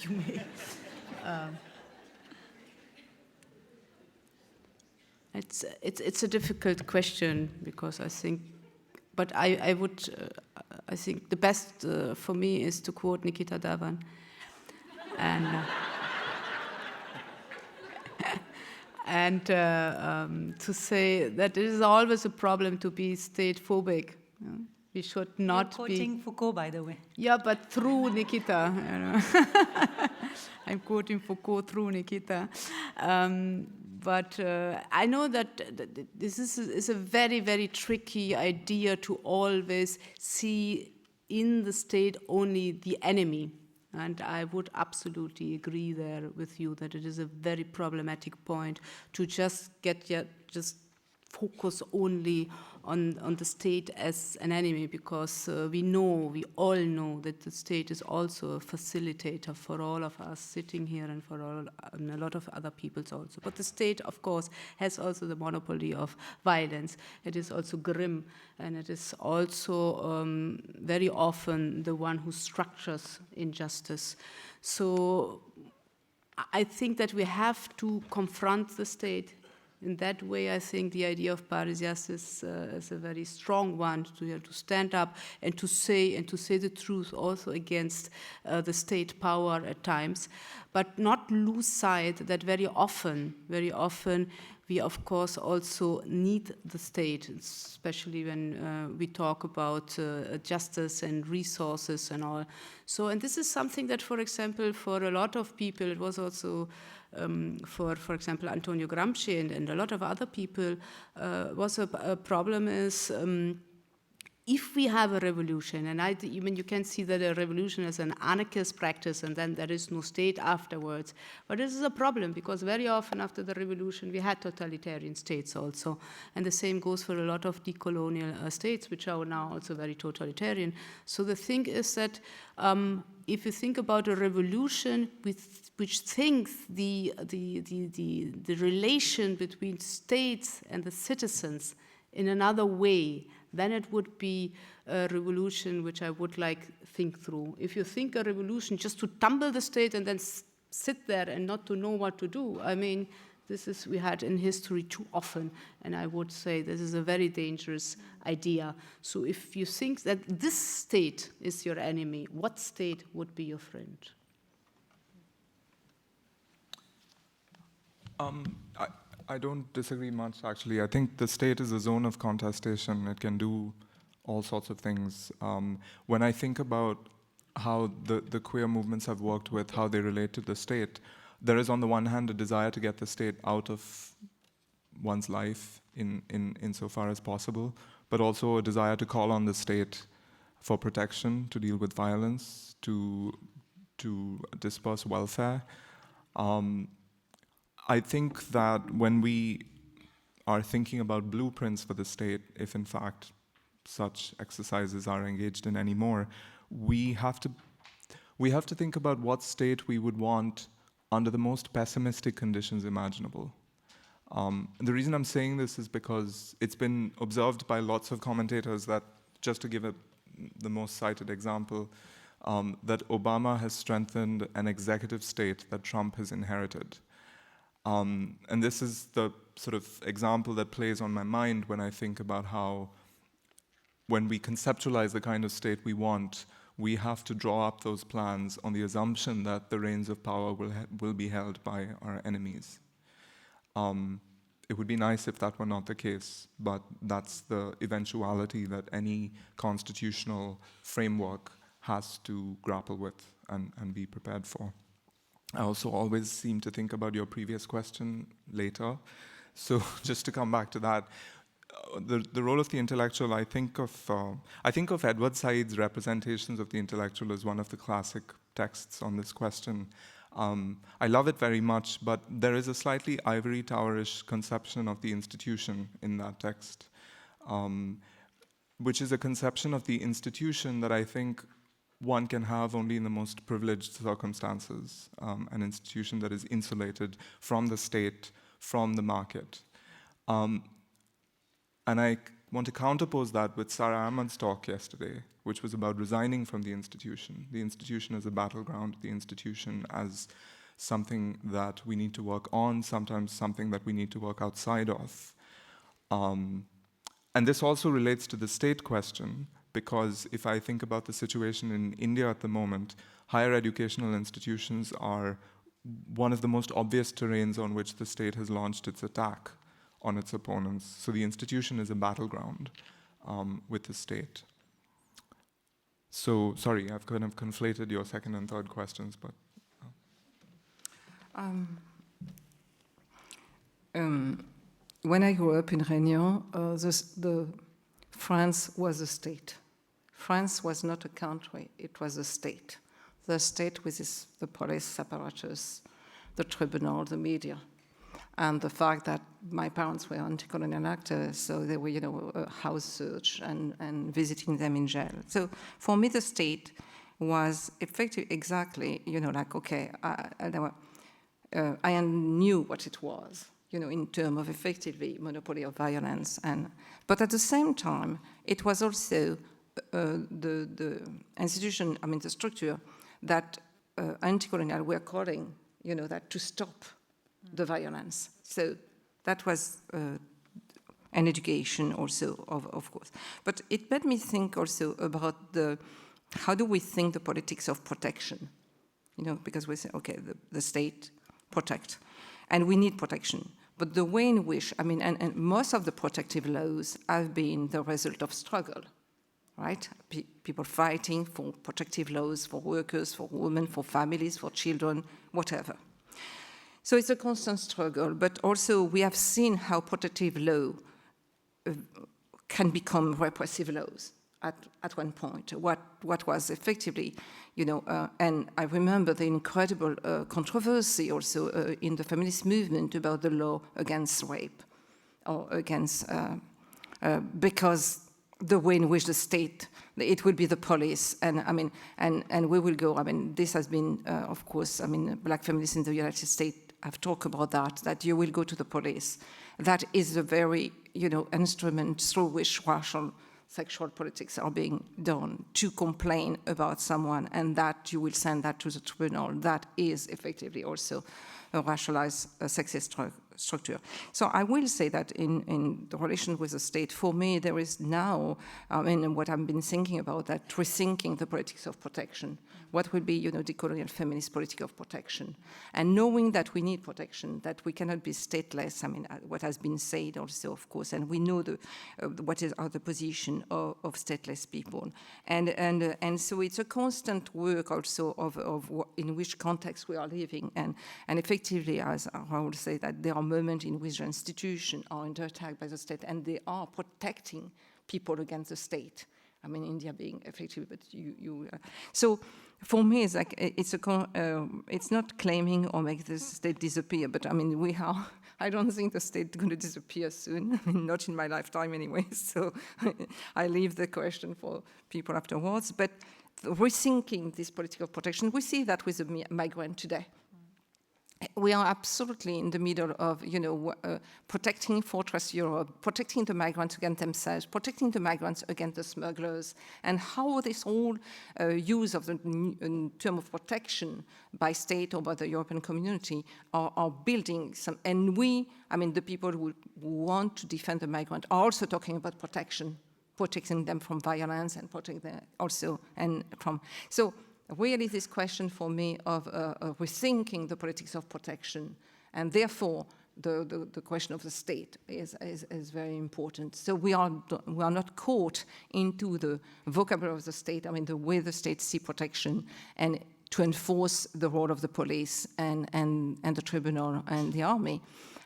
You may. It's a difficult question, because I think, but I think the best for me is to quote Nikita Dhawan, and to say that it is always a problem to be state-phobic. You know? We should not You're quoting Foucault, by the way. Yeah, but through Nikita. You know. I'm quoting Foucault through Nikita. But I know that this is a very, very tricky idea to always see in the state only the enemy. And I would absolutely agree there with you that it is a very problematic point to just focus only on the state as an enemy, because we all know that the state is also a facilitator for all of us sitting here, and for a lot of other peoples also. But the state, of course, has also the monopoly of violence. It is also grim, and it is also very often the one who structures injustice. So I think that we have to confront the state. In that way, I think the idea of Paris is a very strong one, to stand up and to say the truth also against the state power at times, but not lose sight that very often we of course also need the state, especially when we talk about justice and resources and all. So, and this is something that, for example, for a lot of people, it was also for example, Antonio Gramsci and a lot of other people, was a problem is if we have a revolution, and even you can see that a revolution is an anarchist practice, and then there is no state afterwards. But this is a problem, because very often after the revolution we had totalitarian states also, and the same goes for a lot of decolonial states, which are now also very totalitarian. So the thing is that if you think about a revolution which thinks the relation between states and the citizens in another way, then it would be a revolution which I would think through. If you think a revolution just to tumble the state and then sit there and not to know what to do, I mean, this is we had in history too often, and I would say this is a very dangerous idea. So if you think that this state is your enemy, what state would be your friend? I don't disagree much, actually. I think the state is a zone of contestation. It can do all sorts of things. When I think about how the queer movements have worked with how they relate to the state, there is on the one hand a desire to get the state out of one's life insofar as possible, but also a desire to call on the state for protection, to deal with violence, to disperse welfare. I think that when we are thinking about blueprints for the state, if in fact such exercises are engaged in anymore, we have to think about what state we would want under the most pessimistic conditions imaginable. The reason I'm saying this is because it's been observed by lots of commentators that, just to give the most cited example, that Obama has strengthened an executive state that Trump has inherited. And this is the sort of example that plays on my mind when I think about how, when we conceptualize the kind of state we want, we have to draw up those plans on the assumption that the reins of power will be held by our enemies. It would be nice if that were not the case, but that's the eventuality that any constitutional framework has to grapple with and be prepared for. I also always seem to think about your previous question later. So just to come back to that, the role of the intellectual, I think of Edward Said's Representations of the Intellectual as one of the classic texts on this question. I love it very much, but there is a slightly ivory towerish conception of the institution in that text, which is a conception of the institution that I think one can have only in the most privileged circumstances, an institution that is insulated from the state, from the market. And I want to counterpose that with Sarah Ahmed's talk yesterday, which was about resigning from the institution as a battleground, the institution as something that we need to work on, sometimes something that we need to work outside of. And this also relates to the state question, because if I think about the situation in India at the moment, higher educational institutions are one of the most obvious terrains on which the state has launched its attack on its opponents. So the institution is a battleground with the state. So, sorry, I've kind of conflated your second and third questions, but... When I grew up in Réunion, France was a state. France was not a country, it was a state. The state with the police apparatus, the tribunal, the media. And the fact that my parents were anti-colonial actors, so they were, a house search and visiting them in jail. So for me, the state was effectively exactly, like, okay, I knew what it was, in terms of effectively monopoly of violence. But at the same time, it was also the institution, the structure that anti-colonial were calling, that to stop the violence. So that was an education also, of course. But it made me think also about how do we think the politics of protection? Because we say, okay, the state protect, and we need protection. But the way in which, and most of the protective laws have been the result of struggle, right? People fighting for protective laws for workers, for women, for families, for children, whatever. So it's a constant struggle, but also we have seen how protective law can become repressive laws at one point. What was effectively, and I remember the incredible controversy also in the feminist movement about the law against rape, or against, because the way in which the state, it will be the police, and we will go, this has been, of course, black feminists in the United States have talked about that you will go to the police. That is the very, instrument through which racial sexual politics are being done, to complain about someone, and that you will send that to the tribunal. That is effectively also a racialized sexist structure. So I will say that in the relation with the state, for me, there is now, what I've been thinking about, that rethinking the politics of protection. What will be, the colonial feminist politic of protection? And knowing that we need protection, that we cannot be stateless, what has been said also, of course, and we know what are the position of stateless people. And so it's a constant work also of in which context we are living. And effectively, as Rahul said, that there are moment in which institutions are under attack by the state, and they are protecting people against the state. I mean, India being effective, but so for me, it's like it's not claiming or make the state disappear, but I mean, I don't think the state is going to disappear soon. I mean, not in my lifetime anyway. So I leave the question for people afterwards. But rethinking this political protection, we see that with the migrant today. We are absolutely in the middle of, protecting Fortress Europe, protecting the migrants against themselves, protecting the migrants against the smugglers, and how this whole use of the term of protection by state or by the European community are building some. And the people who want to defend the migrant are also talking about protection, protecting them from violence and protecting them also and from. So really this question for me of rethinking the politics of protection, and therefore the question of the state is very important. So we are not caught into the vocabulary of the state, the way the state see protection, and to enforce the role of the police and the tribunal and the army.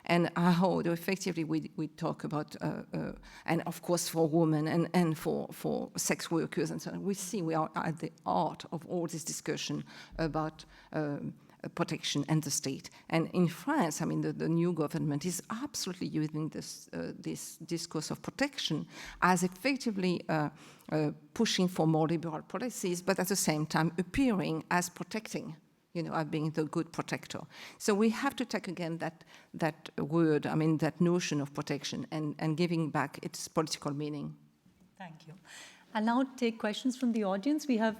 And how effectively we talk about, and of course for women and for sex workers and so on. We see we are at the heart of all this discussion about protection and the state. And in France, the new government is absolutely using this discourse of protection as effectively pushing for more liberal policies, but at the same time appearing as protecting, as being the good protector. So we have to take again that word, that notion of protection and giving back its political meaning. Thank you. I'll now take questions from the audience. We have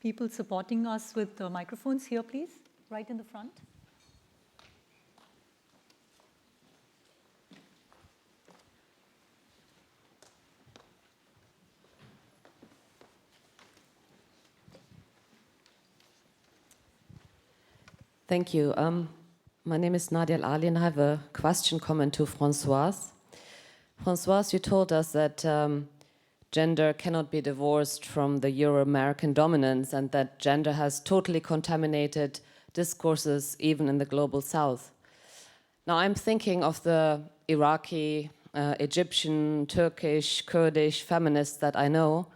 people supporting us with microphones here, please, right in the front. Thank you. My name is Nadia Ali, and I have a question comment to Françoise. Françoise, you told us that gender cannot be divorced from the Euro-American dominance, and that gender has totally contaminated discourses even in the global south. Now I'm thinking of the Iraqi, Egyptian, Turkish, Kurdish feminists that I know,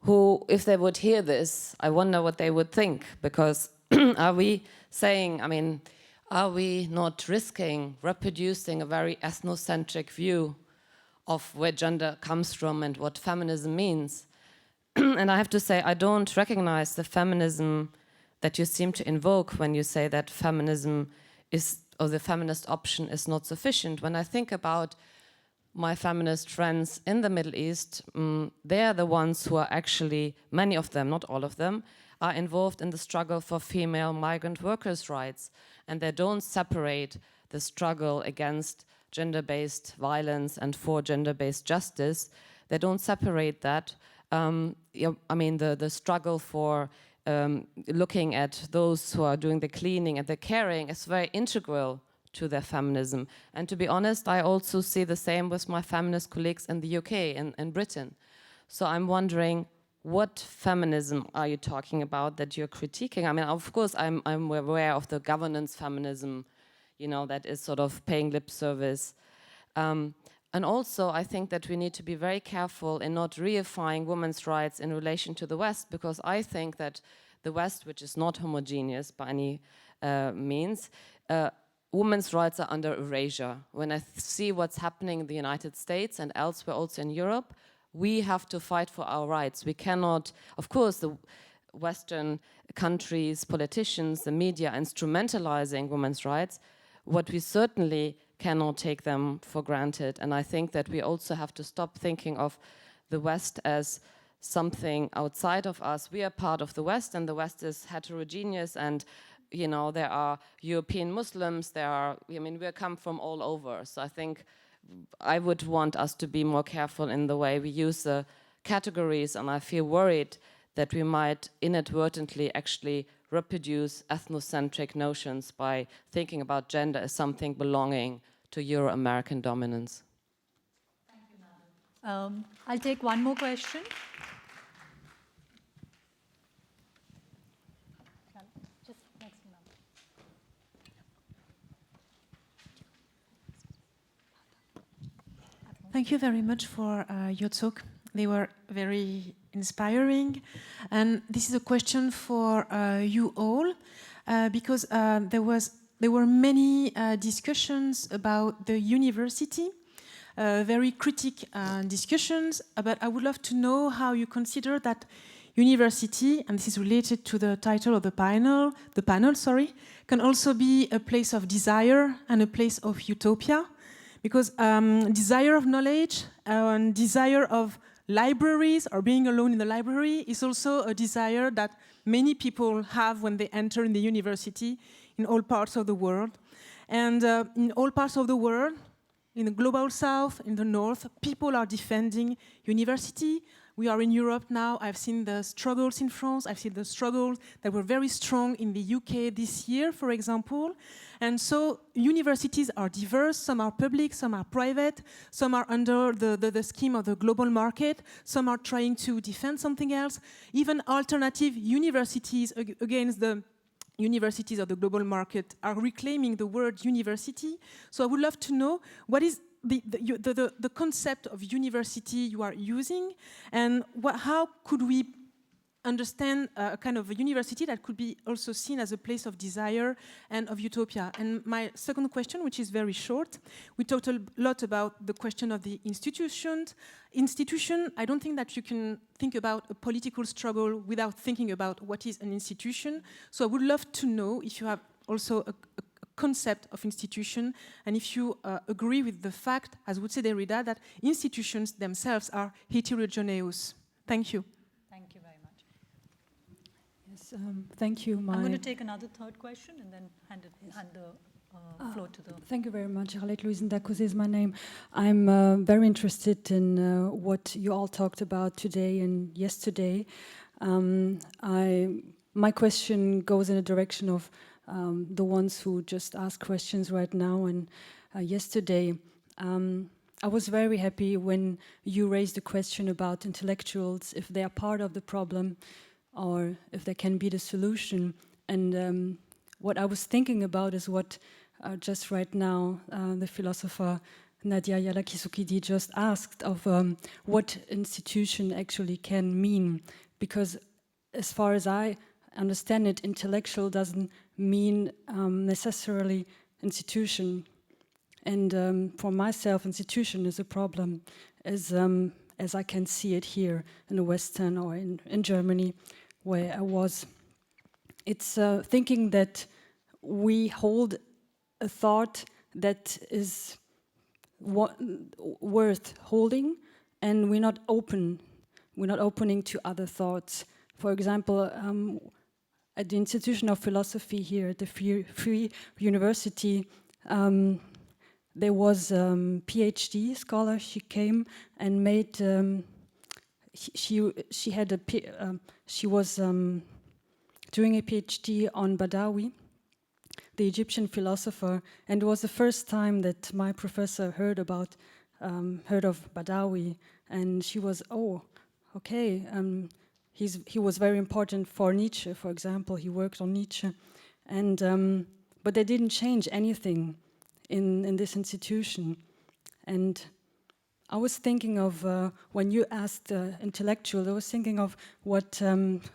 who, if they would hear this, I wonder what they would think, because are we saying, are we not risking reproducing a very ethnocentric view of where gender comes from and what feminism means? And I have to say, I don't recognize the feminism that you seem to invoke when you say that feminism is, or the feminist option is not sufficient. When I think about my feminist friends in the Middle East, they're the ones who are actually, many of them, not all of them, are involved in the struggle for female migrant workers' rights. And they don't separate the struggle against gender-based violence and for gender-based justice. They don't separate that. The struggle for looking at those who are doing the cleaning and the caring is very integral to their feminism. And to be honest, I also see the same with my feminist colleagues in the UK and in Britain. So I'm wondering, what feminism are you talking about that you're critiquing? Of course, I'm aware of the governance feminism, that is sort of paying lip service. And also, I think that we need to be very careful in not reifying women's rights in relation to the West, because I think that the West, which is not homogeneous by any means, women's rights are under erasure. When I see what's happening in the United States and elsewhere also in Europe, we have to fight for our rights. We cannot, of course, the Western countries, politicians, the media instrumentalizing women's rights, what we certainly cannot take them for granted. And I think that we also have to stop thinking of the West as something outside of us. We are part of the West, and the West is heterogeneous, and there are European Muslims, we come from all over. So I think I would want us to be more careful in the way we use the categories, and I feel worried that we might inadvertently actually reproduce ethnocentric notions by thinking about gender as something belonging to Euro-American dominance. Thank you, Madam. I'll take one more question. Just next to Madam. Thank you very much for your talk. They were very inspiring. And this is a question for you all, because there were many discussions about the university, very critical discussions, but I would love to know how you consider that university, and this is related to the title of the panel, can also be a place of desire and a place of utopia, because desire of knowledge and desire of libraries or being alone in the library is also a desire that many people have when they enter in the university in all parts of the world. And in all parts of the world, in the global south, in the north, people are defending university. We are in Europe now. I've seen the struggles in France. I've seen the struggles that were very strong in the UK this year, for example. And so universities are diverse. Some are public, some are private. Some are under the scheme of the global market. Some are trying to defend something else. Even alternative universities against the universities of the global market are reclaiming the word university. So I would love to know what is the concept of university you are using, and how could we understand a kind of a university that could be also seen as a place of desire and of utopia. And my second question, which is very short, we talked a lot about the question of the institution. I don't think that you can think about a political struggle without thinking about what is an institution. So I would love to know if you have also a concept of institution, and if you agree with the fact, as would say Derrida, that institutions themselves are heterogeneous. Thank you. Thank you very much. Yes, thank you. I'm going to take another third question and then hand the floor to the... Thank you very much. Arlette-Louise Ndakose is my name. I'm very interested in what you all talked about today and yesterday. My question goes in a direction of the ones who just ask questions right now. And yesterday, I was very happy when you raised the question about intellectuals, if they are part of the problem or if they can be the solution. And what I was thinking about is what just right now the philosopher Nadia Yalakisukidi just asked of what institution actually can mean. Because as far as I understand it, intellectual doesn't mean necessarily institution. And for myself, institution is a problem as I can see it here in the Western or in Germany where I was. It's thinking that we hold a thought that is worth holding, and we're not open. We're not opening to other thoughts. For example, at the Institution of Philosophy here at the Free University, there was a PhD scholar. She came and made. She was doing a PhD on Badawi, the Egyptian philosopher, and it was the first time that my professor heard of Badawi, and she was, oh, okay. He was very important for Nietzsche, for example. He worked on Nietzsche, and but they didn't change anything in this institution. And I was thinking of when you asked intellectual, I was thinking of what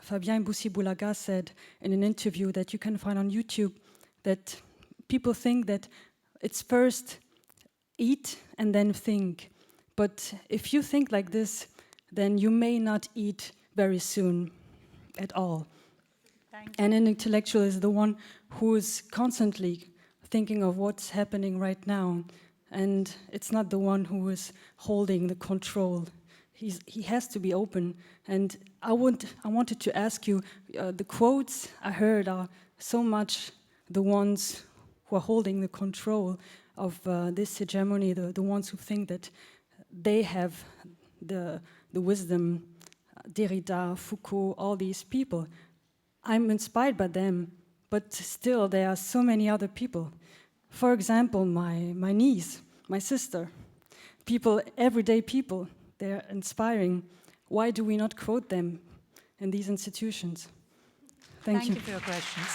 Fabien Boussi-Boulaga said in an interview that you can find on YouTube. That people think that it's first eat and then think, but if you think like this, then you may not eat very soon at all. And an intellectual is the one who is constantly thinking of what's happening right now, and it's not the one who is holding the control. He has to be open. And I wanted to ask you, the quotes I heard are so much the ones who are holding the control of this hegemony, the ones who think that they have the wisdom. Derrida, Foucault, all these people. I'm inspired by them, but still there are so many other people. For example, my niece, my sister, people, everyday people, they're inspiring. Why do we not quote them in these institutions? Thank you for your questions.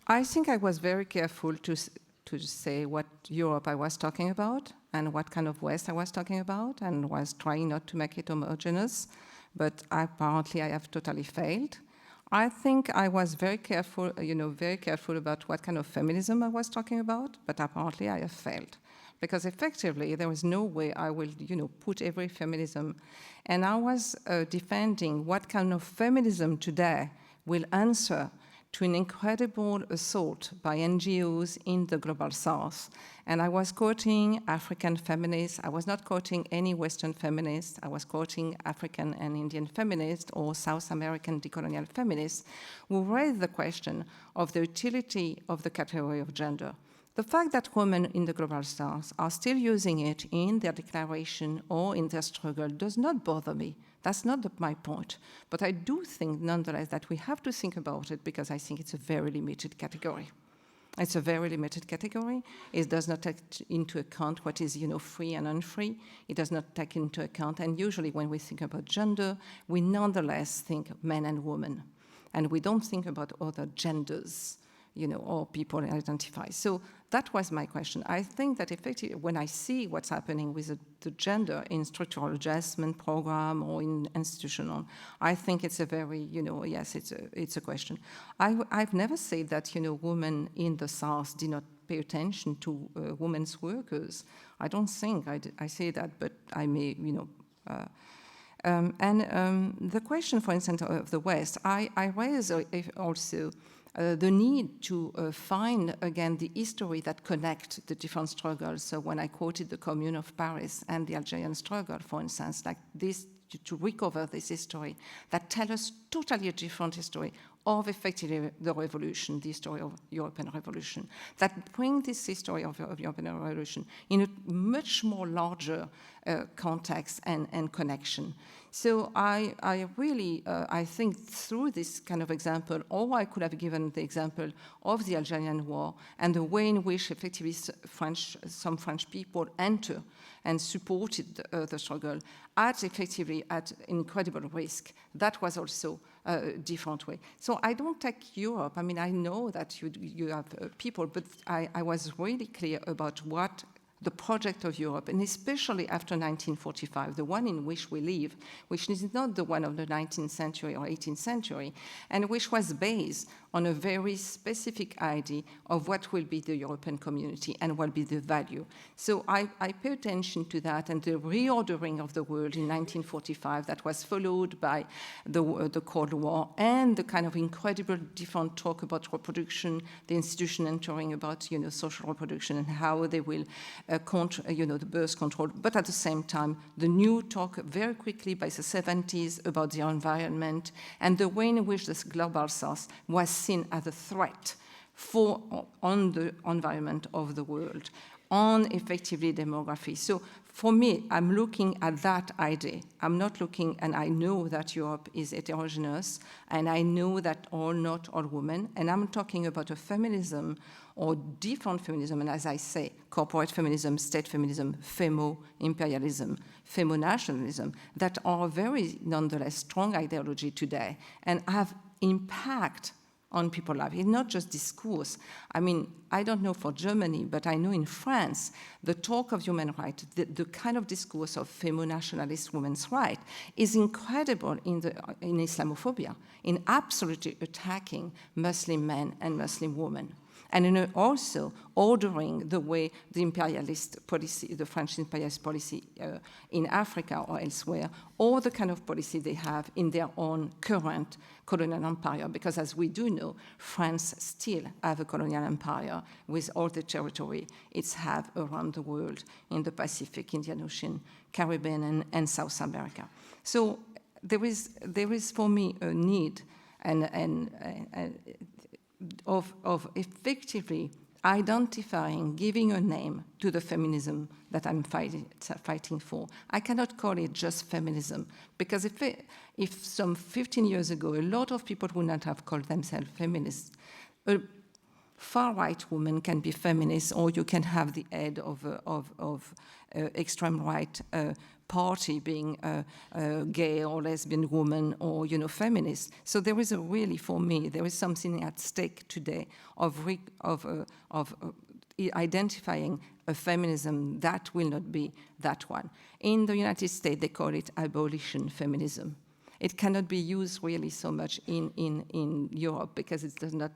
I think I was very careful to say what Europe I was talking about and what kind of West I was talking about, and was trying not to make it homogeneous, but apparently I have totally failed. I think I was very careful, very careful about what kind of feminism I was talking about, but apparently I have failed. Because effectively, there was no way I will, put every feminism. And I was defending what kind of feminism today will answer to an incredible assault by NGOs in the Global South. And I was quoting African feminists. I was not quoting any Western feminists. I was quoting African and Indian feminists or South American decolonial feminists who raised the question of the utility of the category of gender. The fact that women in the Global South are still using it in their declaration or in their struggle does not bother me. That's not my point. But I do think, nonetheless, that we have to think about it because I think it's a very limited category. It's a very limited category. It does not take into account what is, free and unfree. It does not take into account, and usually when we think about gender, we nonetheless think men and women. And we don't think about other genders, or people identify. So that was my question. I think that effectively, when I see what's happening with the gender in structural adjustment program or in institutional, I think it's a very, yes, it's a question. I've never said that, women in the South did not pay attention to women's workers. I don't think I say that, but I may, the question, for instance, of the West, I raise also the need to find, again, the history that connect the different struggles. So when I quoted the Commune of Paris and the Algerian struggle, for instance, like this, to recover this history that tell us totally a different history of effectively the revolution, the history of European revolution, that bring this history of European revolution in a much more larger context and connection. So I really, I think through this kind of example, or I could have given the example of the Algerian War and the way in which effectively some French people enter and supported the struggle at incredible risk. That was also a different way. So I don't take Europe. I mean, I know that you have people, but I was really clear about what the project of Europe, and especially after 1945, the one in which we live, which is not the one of the 19th century or 18th century, and which was based on a very specific idea of what will be the European community and what will be the value. So I pay attention to that and the reordering of the world in 1945 that was followed by the Cold War and the kind of incredible different talk about reproduction, the institution entering about social reproduction and how they will the birth control, but at the same time, the new talk very quickly by the 70s about the environment and the way in which this global south was seen as a threat on the environment of the world, on effectively demography. So for me, I'm looking at that idea. I'm not looking, and I know that Europe is heterogeneous, and I know that not all women, and I'm talking about a feminism or different feminism, and as I say, corporate feminism, state feminism, femo-imperialism, femo-nationalism, that are very, nonetheless, strong ideology today and have impact on people's lives. It's not just discourse. I mean, I don't know for Germany, but I know in France, the talk of human rights, the kind of discourse of femo-nationalist women's rights is incredible in Islamophobia, in absolutely attacking Muslim men and Muslim women. And in also ordering the way the imperialist policy, the French imperialist policy in Africa or elsewhere, or the kind of policy they have in their own current colonial empire, because as we do know, France still have a colonial empire with all the territory it's have around the world in the Pacific, Indian Ocean, Caribbean, and South America. So there is for me a need of effectively identifying, giving a name to the feminism that I'm fighting for. I cannot call it just feminism, because if some 15 years ago, a lot of people would not have called themselves feminists, far-right women can be feminists, or you can have the head of extreme-right party being a gay or lesbian woman or, feminist. So there is really, for me, there is something at stake today of identifying a feminism that will not be that one. In the United States, they call it abolition feminism. It cannot be used really so much in Europe because it does not,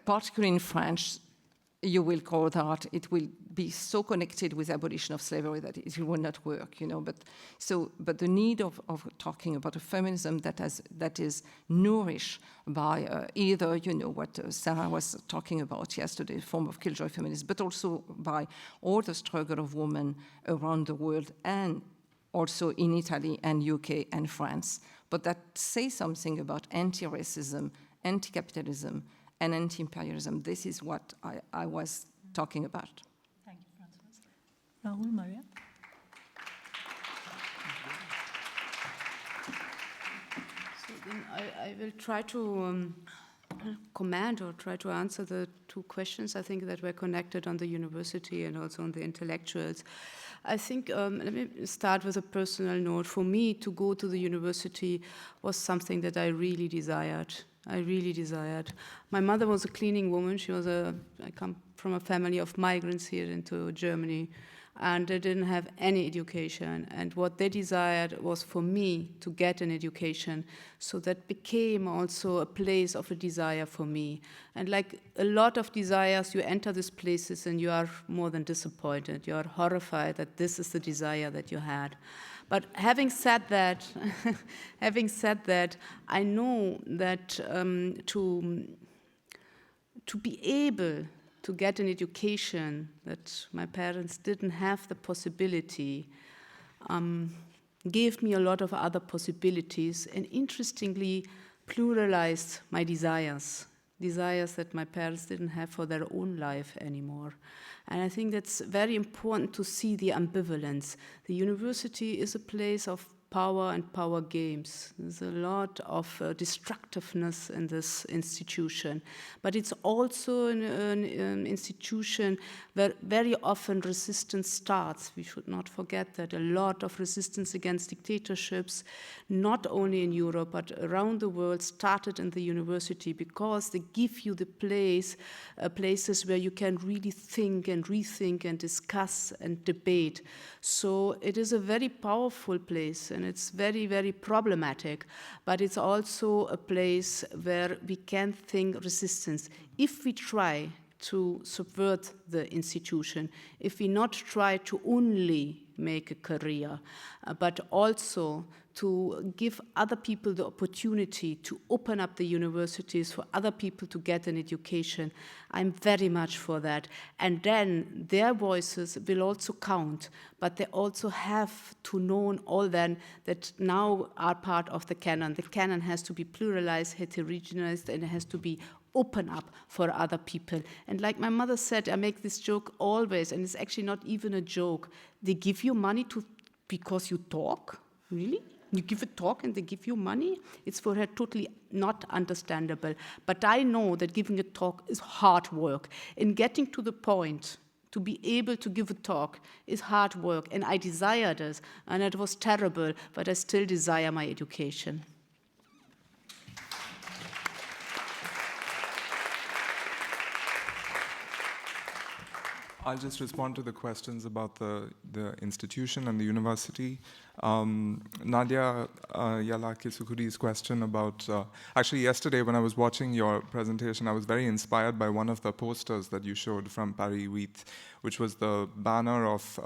particularly in French, you will call that, it will be so connected with abolition of slavery that it will not work, But the need of talking about a feminism that is nourished by either, what Sarah was talking about yesterday, form of killjoy feminism, but also by all the struggle of women around the world and also in Italy and UK and France. But that says something about anti-racism, anti-capitalism, and anti-imperialism. This is what I was talking about. Thank you, Françoise. Rahul, Maria? So then I will try to comment or try to answer the two questions, I think, that were connected on the university and also on the intellectuals. I think, let me start with a personal note. For me, to go to the university was something that I really desired. My mother was a cleaning woman. I come from a family of migrants here into Germany, and they didn't have any education. And what they desired was for me to get an education. So that became also a place of a desire for me. And like a lot of desires, you enter these places and you are more than disappointed. You are horrified that this is the desire that you had. But having said that, I know that to be able to get an education that my parents didn't have the possibility gave me a lot of other possibilities and interestingly pluralized my desires that my parents didn't have for their own life anymore. And I think that's very important to see the ambivalence. The university is a place of power and power games. There's a lot of destructiveness in this institution. But it's also an institution where very often resistance starts. We should not forget that a lot of resistance against dictatorships, not only in Europe, but around the world, started in the university because they give you the places where you can really think and rethink and discuss and debate. So it is a very powerful place, and it's very, very problematic, but it's also a place where we can think resistance. If we try to subvert the institution, if we not try to only make a career, but also to give other people the opportunity to open up the universities for other people to get an education. I'm very much for that. And then their voices will also count, but they also have to know all then that now are part of the canon. The canon has to be pluralized, heterogeneous, and it has to be open up for other people. And like my mother said, I make this joke always, and it's actually not even a joke. They give you money because you talk? Really? You give a talk and they give you money? It's for her totally not understandable. But I know that giving a talk is hard work. And getting to the point to be able to give a talk is hard work. And I desired this, and it was terrible, but I still desire my education. I'll just respond to the questions about the institution and the university. Nadia Yalakisukuri's question about, actually yesterday when I was watching your presentation, I was very inspired by one of the posters that you showed from Paris 8, which was the banner of,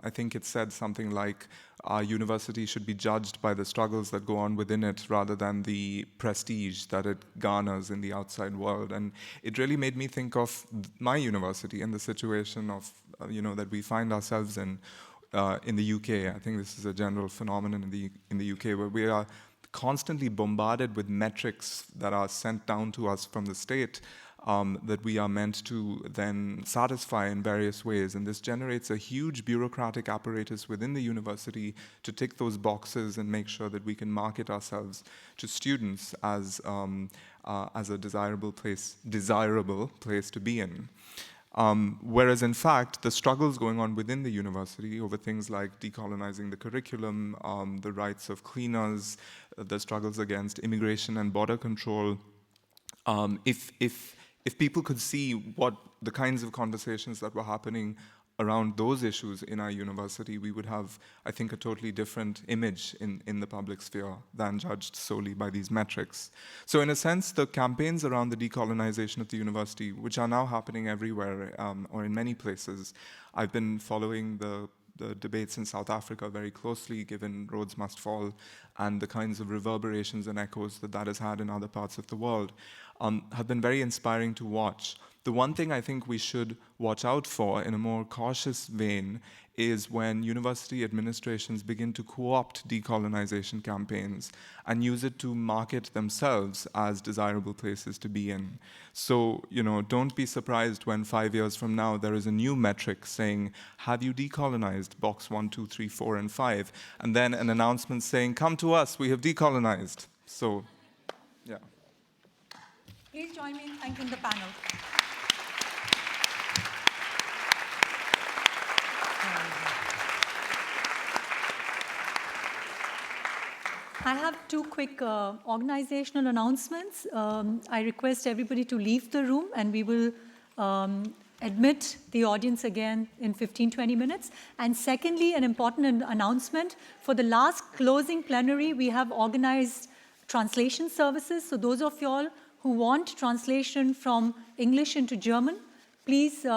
I think it said something like, our university should be judged by the struggles that go on within it rather than the prestige that it garners in the outside world. And it really made me think of my university and the situation of, that we find ourselves in the UK. I think this is a general phenomenon in the UK where we are constantly bombarded with metrics that are sent down to us from the state that we are meant to then satisfy in various ways. And this generates a huge bureaucratic apparatus within the university to tick those boxes and make sure that we can market ourselves to students as a desirable place to be in. Whereas in fact, the struggles going on within the university over things like decolonizing the curriculum, the rights of cleaners, the struggles against immigration and border control, if people could see what the kinds of conversations that were happening around those issues in our university, we would have, I think, a totally different image in the public sphere than judged solely by these metrics. So in a sense, the campaigns around the decolonization of the university, which are now happening everywhere or in many places, I've been following the debates in South Africa very closely, given Rhodes Must Fall, and the kinds of reverberations and echoes that has had in other parts of the world, have been very inspiring to watch. The one thing I think we should watch out for in a more cautious vein is when university administrations begin to co-opt decolonization campaigns and use it to market themselves as desirable places to be in. So, don't be surprised when 5 years from now there is a new metric saying, have you decolonized box 1, 2, 3, 4, and 5? And then an announcement saying, come to us, we have decolonized. So, yeah. Please join me in thanking the panel. I have two quick organizational announcements. I request everybody to leave the room, and we will admit the audience again in 15-20 minutes. And secondly, an important announcement. For the last closing plenary, we have organized translation services. So those of you all who want translation from English into German, please, there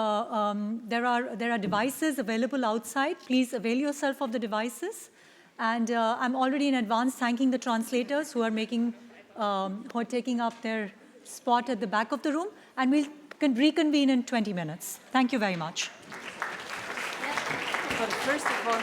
are devices available outside. Please avail yourself of the devices. And I'm already in advance thanking the translators who are taking up their spot at the back of the room. And we'll reconvene in 20 minutes. Thank you very much. First of all,